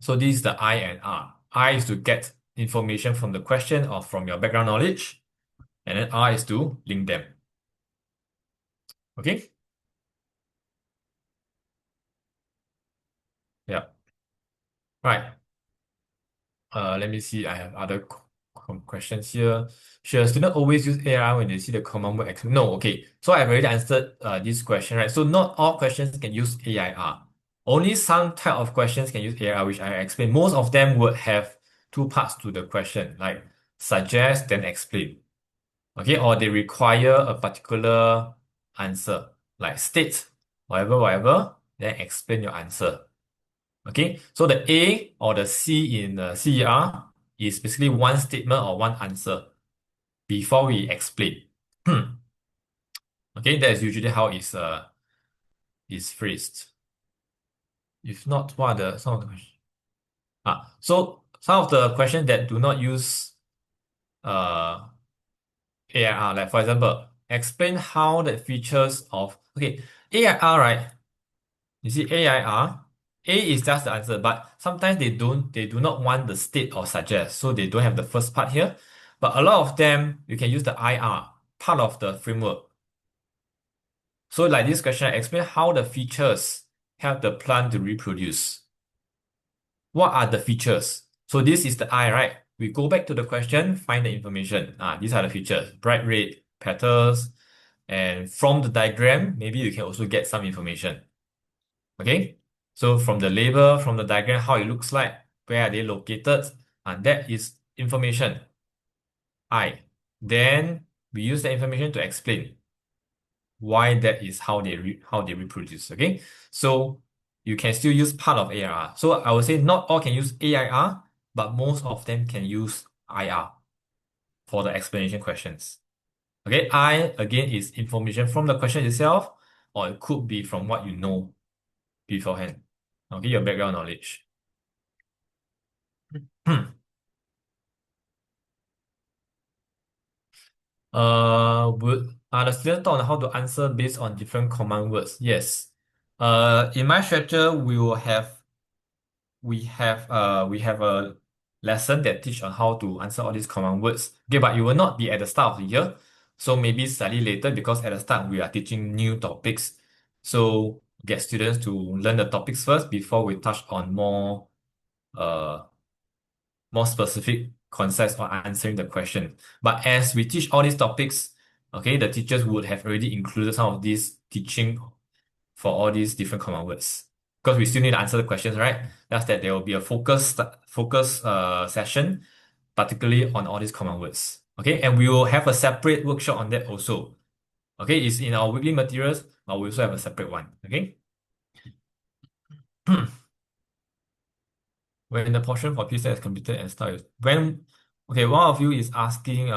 So this is the I and R. I is to get information from the question or from your background knowledge, and then R is to link them. Okay? Yeah. Right. Let me see. I have other questions here. Should a student always use AI when they see the command word? No. Okay. So I've already answered this question, right? So not all questions can use AIR. Only some type of questions can use AIR, which I explained. Most of them would have two parts to the question, like suggest, then explain. Okay, or they require a particular answer, like state, whatever, then explain your answer. Okay, so the A or the C in CER is basically one statement or one answer before we explain. Okay, that is usually how it's phrased. If not, what are the some of the questions? So some of the questions that do not use uh AIR, like for example, explain how the features of AIR, right? You see AIR, A is just the answer, but sometimes they do not want the state or suggest, so they don't have the first part here. But a lot of them, you can use the IR, part of the framework. So like this question, explain how the features help the plant to reproduce. What are the features? So this is the I, right? We go back to the question, find the information. These are the features. Bright red petals. And from the diagram, maybe you can also get some information. Okay? So from the label, from the diagram, how it looks like, where are they located, and that is information. I. Then we use the information to explain why that is how they reproduce. Okay? So you can still use part of AIR. So I would say not all can use AIR, but most of them can use IR for the explanation questions. Okay, I again is information from the question itself, or it could be from what you know beforehand. Okay, your background knowledge. Would are the students taught on how to answer based on different command words? Yes. In my structure, we have a lesson that teach on how to answer all these command words. Okay, but it will not be at the start of the year. So maybe slightly later because at the start we are teaching new topics. So get students to learn the topics first before we touch on uh more specific concepts on answering the question. But as we teach all these topics, okay, the teachers would have already included some of these teaching for all these different command words. Because we still need to answer the questions, right? That's that there will be a focus session, particularly on all these command words. Okay, and we will have a separate workshop on that also. Okay, it's in our weekly materials, but we also have a separate one. Okay. When the portion for P6 is completed and start when one of you is asking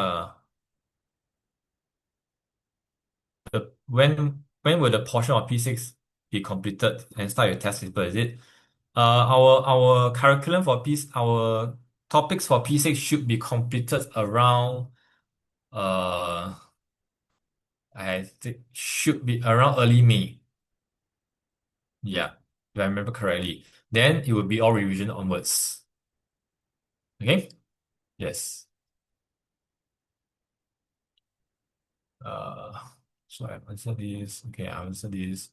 when will the portion of P6 be completed and start your test paper, is it? Our curriculum for our topics for P6 should be completed around uh I think should be around early May. Yeah, if I remember correctly. Then it will be all revision onwards. Okay? Yes. Uh so I've answered this. Okay, I answered this.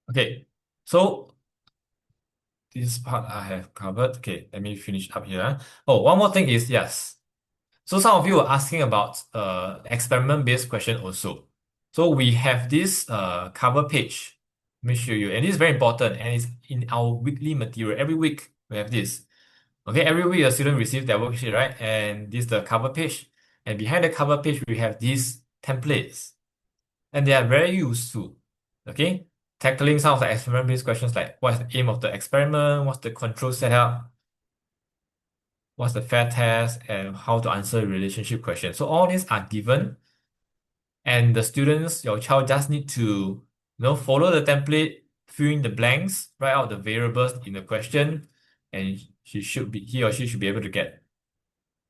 Okay, so this part I have covered. Okay, let me finish up here. Oh, one more thing is yes. So some of you are asking about experiment-based question also. So we have this cover page. Let me show you. And this is very important and it's in our weekly material. Every week we have this. Okay, every week the student receives their worksheet, right? And this is the cover page. And behind the cover page, we have these templates. And they are very useful. Okay? Tackling some of the experiment-based questions like what's the aim of the experiment, what's the control setup, what's the fair test, and how to answer relationship questions. So all these are given, and the students, your child just need to, follow the template, fill in the blanks, write out the variables in the question, and he or she should be able to get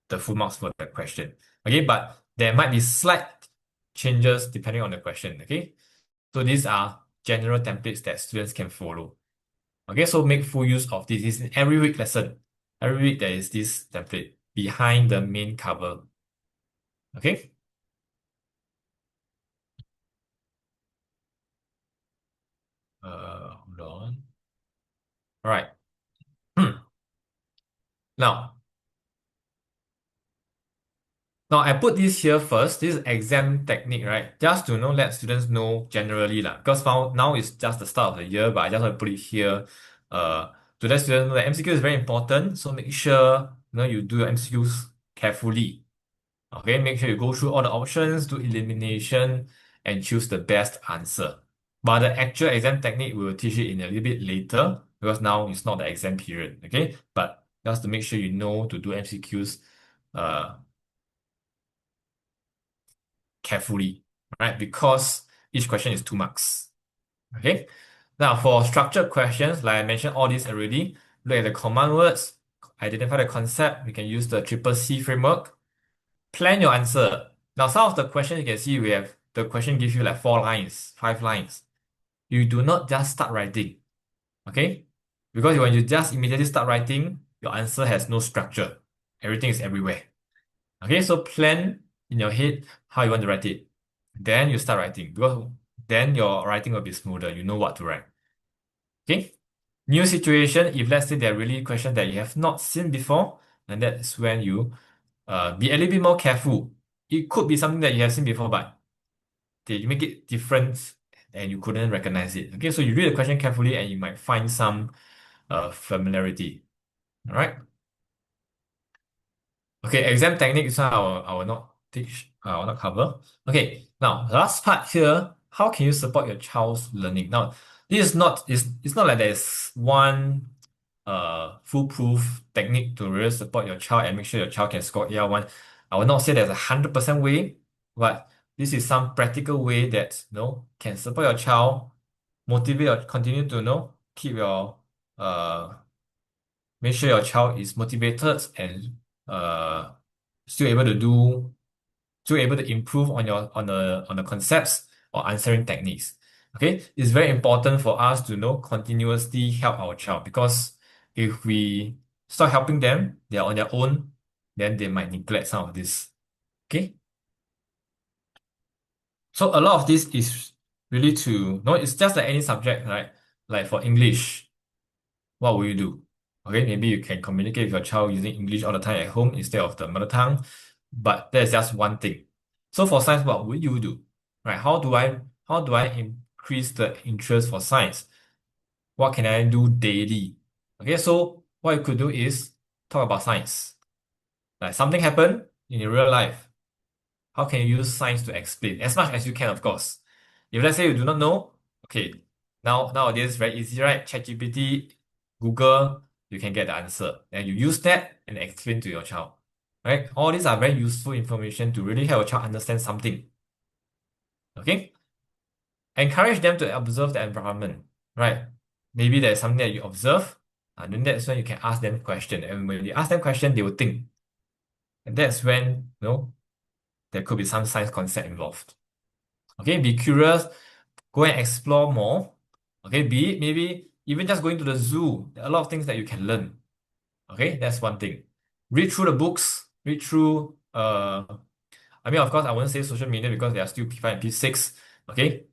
the full marks for that question. Okay, but there might be slight changes depending on the question. Okay, so these are general templates that students can follow. Okay, so make full use of this. This is every week lesson. Every week there is this template behind the main cover. Okay. Hold on. All right. Now, now I put this here first. This is exam technique, right? Just to let students know generally lah. Because now it's just the start of the year, but I just want to put it here. Uh, to let students know that MCQ is very important. So make sure you do your MCQs carefully. Okay, make sure you go through all the options, do elimination, and choose the best answer. But the actual exam technique, we will teach it in a little bit later because now it's not the exam period. Okay, but just to make sure you know to do MCQs uh, carefully, right? Because each question is 2 marks. Okay, now for structured questions, like I mentioned all these already, look at the command words, identify the concept. We can use the triple C framework. Plan your answer. Now, some of the questions you can see we have the question gives you like 4 lines, 5 lines. You do not just start writing, okay? Because when you just immediately start writing, your answer has no structure. Everything is everywhere. Okay, so plan in your head how you want to write it. Then you start writing because then your writing will be smoother. You know what to write. Okay? New situation, if let's say there are really questions that you have not seen before, and that's when you be a little bit more careful. It could be something that you have seen before, but they make it different and you couldn't recognize it. Okay, so you read the question carefully and you might find some familiarity. All right. Okay, exam technique is I will not teach, I will not cover. Okay, now the last part here, how can you support your child's learning? Now, this is not it's not like there's one foolproof technique to really support your child and make sure your child can score AR1. I will not say there's 100% way, but this is some practical way that can support your child, motivate or continue to keep your uh make sure your child is motivated and uh still able to do still able to improve on your on the concepts or answering techniques. Okay, it's very important for us to continuously help our child because if we start helping them, they're on their own, then they might neglect some of this. Okay, so a lot of this is really to no, it's just like any subject, right? Like for English, what will you do? Okay, maybe you can communicate with your child using English all the time at home instead of the mother tongue, but that's just one thing. So for science, what would you do? Right? How do I increase the interest for science? What can I do daily? Okay, so what you could do is talk about science. Like something happened in your real life. How can you use science to explain? As much as you can, of course. If let's say you do not know, okay, nowadays it's very easy, right? ChatGPT, Google, you can get the answer. And you use that and explain to your child. Right? All these are very useful information to really help a child understand something. Okay? Encourage them to observe the environment. Right? Maybe there's something that you observe, and then that's when you can ask them question. And when you ask them question, they will think. And that's when, there could be some science concept involved. Okay, be curious, go and explore more. Okay, be it maybe even just going to the zoo. There are a lot of things that you can learn. Okay, that's one thing. Read through the books, read through I mean of course I won't say social media because they are still P5 and P6. Okay.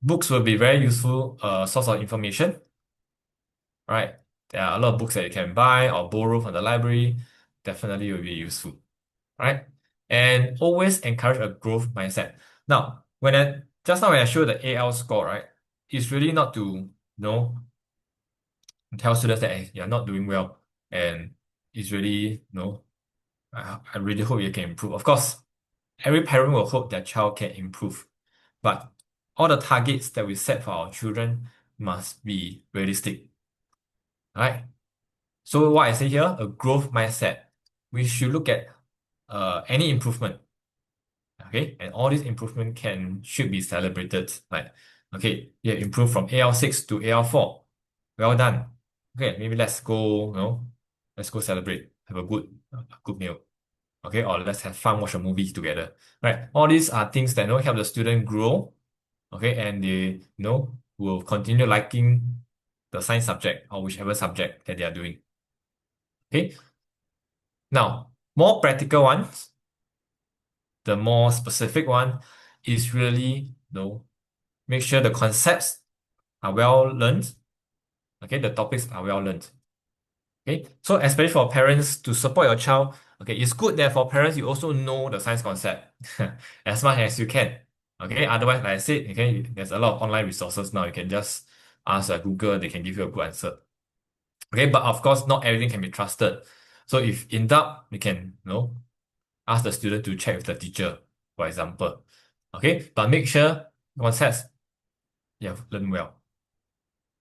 Books will be very useful source of information, right? There are a lot of books that you can buy or borrow from the library. Definitely will be useful, right? And always encourage a growth mindset. Now, just now when I showed the AL score, right, it's really not to tell students that hey, you're not doing well, and it's really I really hope you can improve. Of course, every parent will hope their child can improve, but all the targets that we set for our children must be realistic, right? So what I say here, a growth mindset. We should look at any improvement, okay? And all these improvement should be celebrated. Like, okay, you have improved from AL6 to AL4. Well done. Okay, maybe let's go, let's go celebrate. Have a good meal. Okay, or let's have fun, watch a movie together. Right? All these are things that help the student grow. Okay, and they will continue liking the science subject or whichever subject that they are doing. Okay. Now, more practical ones, the more specific one is really, make sure the concepts are well learned. Okay, the topics are well learned. Okay, so especially for parents to support your child, okay, it's good that for parents you also know the science concept as much as you can. Okay, otherwise, like I said, okay, there's a lot of online resources now. You can just ask Google, they can give you a good answer. Okay, but of course, not everything can be trusted. So if in doubt, you can, ask the student to check with the teacher, for example. Okay, but make sure concepts you have learned well.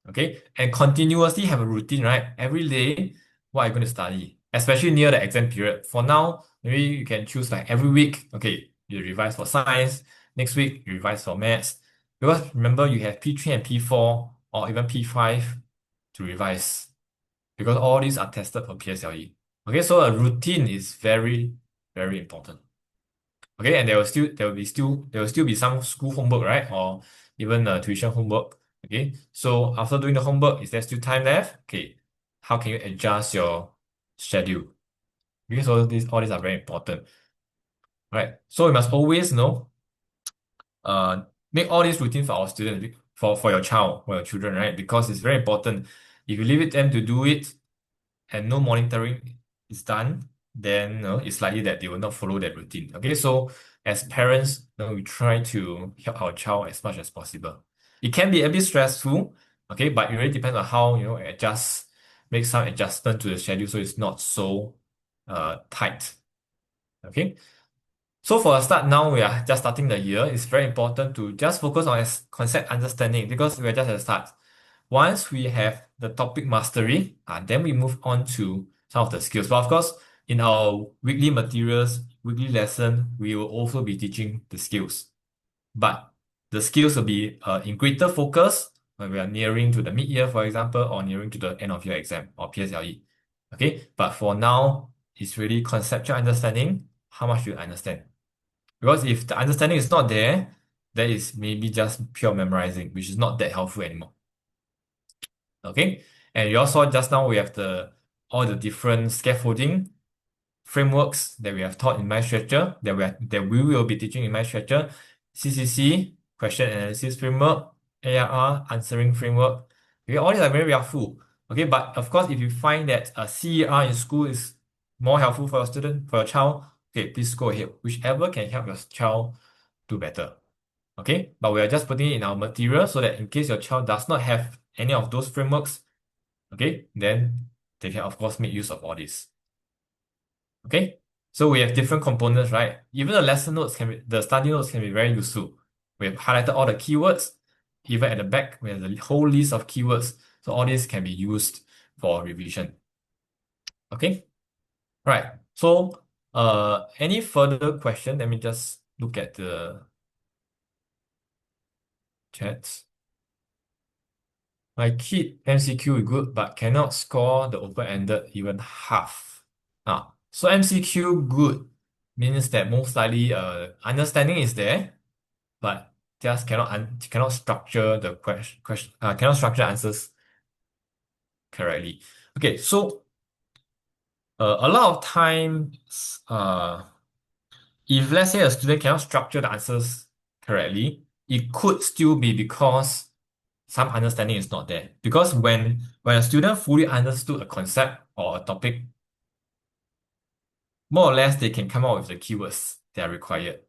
Okay, and continuously have a routine, right? Every day, what are you going to study? Especially near the exam period. For now, maybe you can choose like every week. Okay, you revise for science. Next week, you revise for maths. Because remember, you have P3 and P4 or even P5 to revise. Because all these are tested for PSLE. Okay, so a routine is very, very important. Okay, and there will still be some school homework, right? Or even tuition homework. Okay, so after doing the homework, is there still time left? Okay, how can you adjust your schedule? Because all these are very important, right? So we must always uh make all these routines for our students, for your child, for your children, right? Because it's very important. If you leave it them to do it and no monitoring is done, then it's likely that they will not follow that routine. Okay, so as parents, we try to help our child as much as possible. It can be a bit stressful, okay, but it really depends on how make some adjustment to the schedule so it's not so tight. Okay. So for a start, now we are just starting the year. It's very important to just focus on concept understanding because we are just at the start. Once we have the topic mastery, then we move on to some of the skills. But of course, in our weekly materials, weekly lesson, we will also be teaching the skills. But the skills will be in greater focus when we are nearing to the mid-year, for example, or nearing to the end of year exam or PSLE. Okay, but for now, it's really conceptual understanding. How much you understand? Because if the understanding is not there, that is maybe just pure memorizing, which is not that helpful anymore. Okay, and you also just now we have all the different scaffolding frameworks that we have taught in MyStretcher that we will be teaching in MyStretcher, CCC, question analysis framework, ARR, answering framework. Okay, all these are very helpful. Okay, but of course, if you find that a CER in school is more helpful for your student, for your child, okay, please go ahead. Whichever can help your child do better. Okay, but we are just putting it in our material so that in case your child does not have any of those frameworks, okay, then they can of course make use of all this. Okay, so we have different components, right? Even the study notes can be very useful. We have highlighted all the keywords. Even at the back, we have the whole list of keywords. So all these can be used for revision. Okay, right. So, any further question? Let me just look at the chats. My kid MCQ is good, but cannot score the open-ended even half. So MCQ good means that most likely understanding is there, but just cannot structure the question cannot structure answers correctly. Okay, so a lot of times if let's say a student cannot structure the answers correctly, it could still be because some understanding is not there. Because when a student fully understood a concept or a topic, more or less they can come up with the keywords that are required.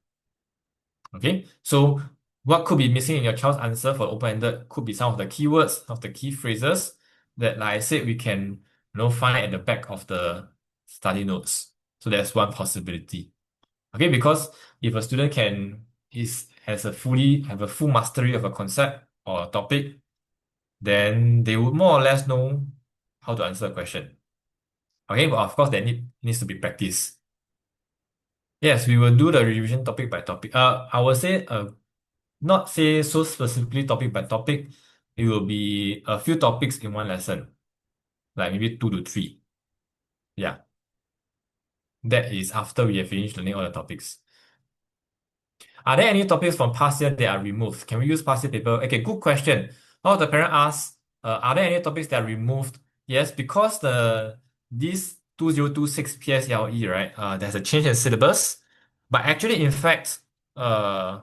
Okay, so what could be missing in your child's answer for open-ended could be some of the keywords, of the key phrases that, like I said, we can find at the back of the study notes. So that's one possibility. Okay, because if a student have a full mastery of a concept or a topic, then they would more or less know how to answer a question. Okay, but of course there needs to be practice. Yes, we will do the revision topic by topic. I will say not say so specifically topic by topic. It will be a few topics in one lesson, like maybe two to three. Yeah, that is after we have finished learning all the topics. Are there any topics from past year that are removed? Can we use past year paper? Okay, good question. One of the parent asks, are there any topics that are removed? Yes, because this 2026 PSLE, right? There's a change in syllabus. But actually, in fact, uh,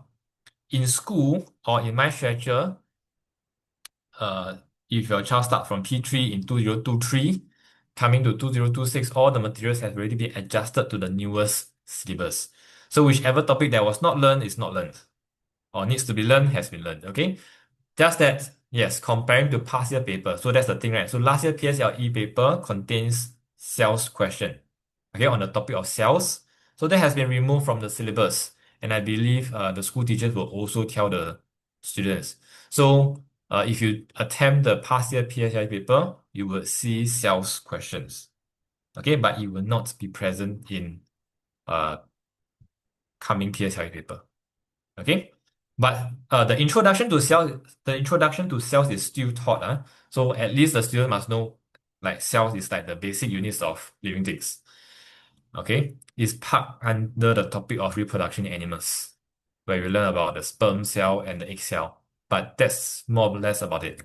in school or in my structure, uh, if your child start from P3 in 2023, coming to 2026, all the materials have already been adjusted to the newest syllabus. So whichever topic that was not learned is not learned or needs to be learned has been learned. Okay. Just that, yes, comparing to past year paper. So that's the thing, right? So last year PSLE paper contains sales question, okay, on the topic of sales. So that has been removed from the syllabus. And I believe the school teachers will also tell the students. So if you attempt the past year PSLE paper, you will see sales questions, okay, but it will not be present in uh, coming PSLE paper. Okay, but the introduction to sales is still taught. So at least the student must know, like sales is like the basic units of living things. Okay, it's part under the topic of reproduction in animals, where we learn about the sperm cell and the egg cell. But that's more or less about it.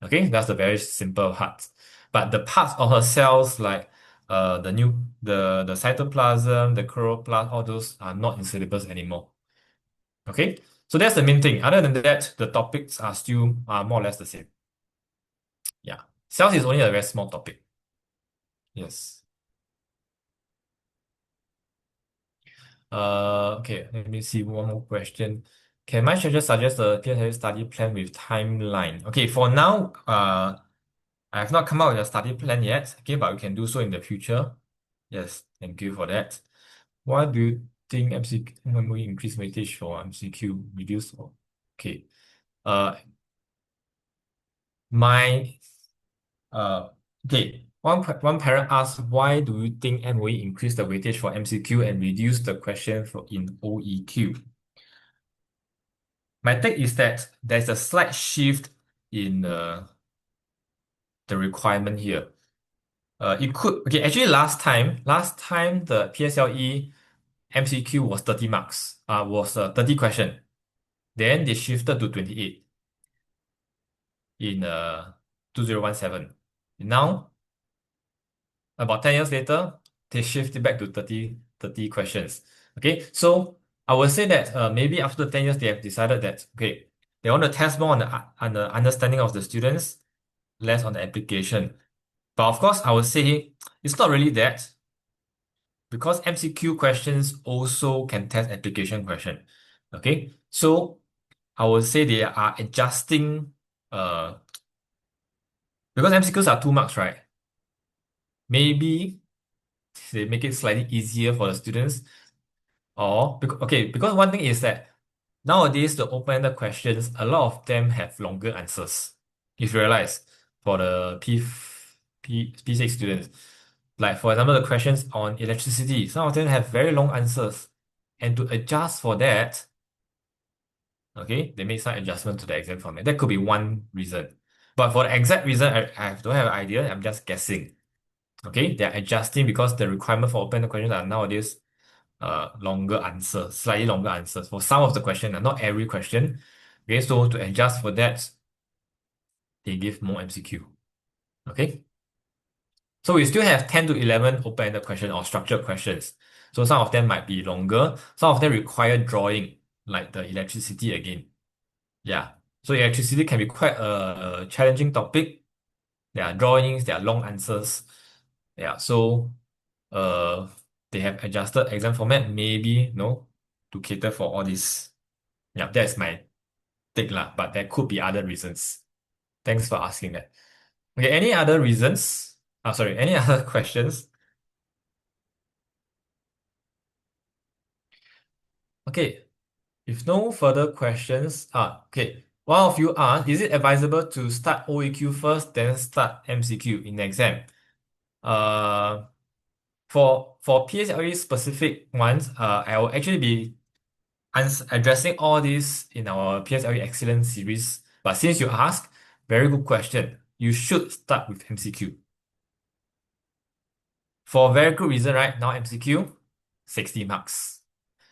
Okay, that's the very simple part. But the parts of her cells, like the cytoplasm, the chloroplast, all those are not in syllabus anymore. Okay, so that's the main thing. Other than that, the topics are still more or less the same. Yeah, cells is only a very small topic. Yes. Okay, let me see one more question. Can my teacher suggest a PSLE study plan with timeline? Okay, for now, I have not come out with a study plan yet. Okay, but we can do so in the future. Yes, thank you for that. Why do you think MCQ when we increase weightage for MCQ reduce? Okay. Uh, my Uh, okay. One parent asked, why do you think MOE increased the weightage for MCQ and reduced the question for in OEQ? My take is that there's a slight shift in the requirement here. It could okay. Actually, last time the PSLE MCQ was 30 marks. Was 30 question. Then they shifted to 28 in 2017. Now, about 10 years later, they shift it back to 30 questions. Okay, so I would say that maybe after 10 years, they have decided that, okay, they want to test more on the understanding of the students, less on the application. But of course, I would say it's not really that because MCQ questions also can test application question. Okay, so I would say they are adjusting, because MCQs are 2 marks, right? Maybe they make it slightly easier for the students. Or because one thing is that nowadays the open-ended questions, a lot of them have longer answers. If you realize for the P6 students, like for example, the questions on electricity, some of them have very long answers. And to adjust for that, okay, they make some adjustment to the exam format. That could be one reason. But for the exact reason, I don't have an idea. I'm just guessing. Okay, they're adjusting because the requirement for open-ended questions are nowadays longer answers, slightly longer answers for some of the question, and not every question. Okay, so to adjust for that, they give more MCQ. Okay, so we still have 10 to 11 open-ended questions or structured questions. So some of them might be longer. Some of them require drawing, like the electricity again. Yeah. So electricity can be quite a challenging topic. There are drawings, there are long answers. Yeah. So uh they have adjusted exam format, maybe, no, to cater for all this. Yeah, that's my take lah. But there could be other reasons. Thanks for asking that. Okay, any other reasons? Sorry, any other questions? Okay, if no further questions, okay. One of you asked, is it advisable to start OEQ first, then start MCQ in the exam? Uh, for PSLE specific ones, I will actually be addressing all this in our PSLE Excellence series. But since you asked, very good question. You should start with MCQ. For a very good reason, right? Now MCQ, 60 marks.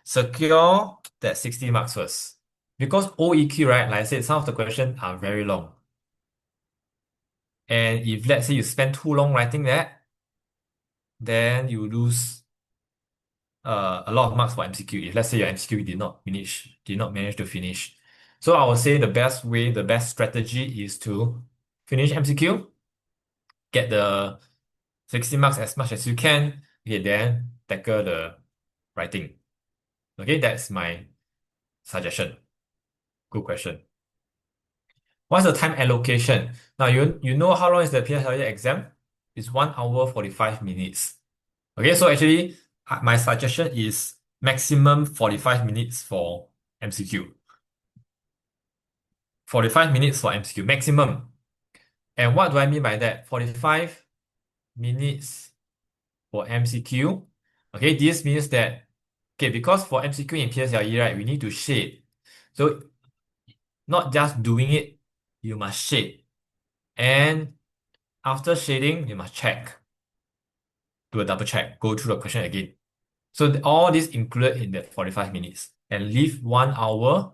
Secure that 60 marks first. Because OEQ, right, like I said, some of the questions are very long. And if let's say you spend too long writing that, then you lose a lot of marks for MCQ. If let's say your MCQ did not manage to finish. So I would say the best way, the best strategy is to finish MCQ, get the 60 marks as much as you can, okay, then tackle the writing. Okay, that's my suggestion. Good question. What's the time allocation? Now you know how long is the PSLE exam? It's 1 hour 45 minutes. Okay, so actually my suggestion is maximum 45 minutes for MCQ. 45 minutes for MCQ, maximum. And what do I mean by that? 45 minutes for MCQ. Okay, this means that, okay, because for MCQ in PSLE, right, we need to shade. So not just doing it, you must shade. And after shading, you must check, do a double check, go through the question again. So all this included in that 45 minutes and leave 1 hour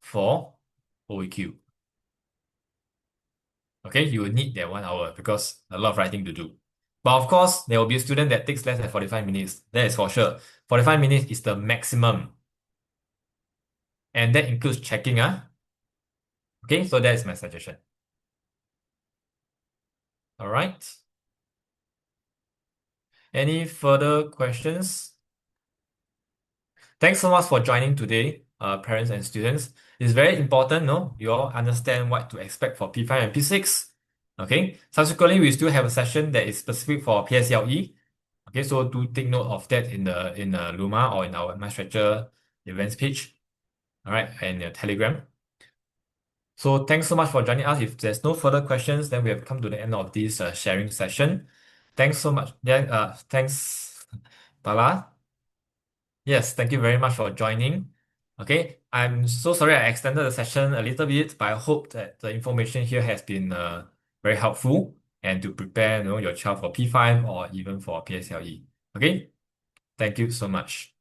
for OEQ. Okay, you will need that 1 hour because a lot of writing to do. But of course, there will be a student that takes less than 45 minutes. That is for sure. 45 minutes is the maximum. And that includes checking. Okay, so that is my suggestion. All right. Any further questions? Thanks so much for joining today, parents and students. It's very important, no? You all understand what to expect for P5 and P6. Okay. Subsequently, we still have a session that is specific for PSLE. Okay, so do take note of that in the Luma or in our MyStretcher events page. All right, and your Telegram. So thanks so much for joining us. If there's no further questions, then we have come to the end of this sharing session. Thanks so much. Then, thanks, Bala. Yes, thank you very much for joining. Okay, I'm so sorry I extended the session a little bit, but I hope that the information here has been very helpful and to prepare, your child for P5 or even for PSLE. Okay, thank you so much.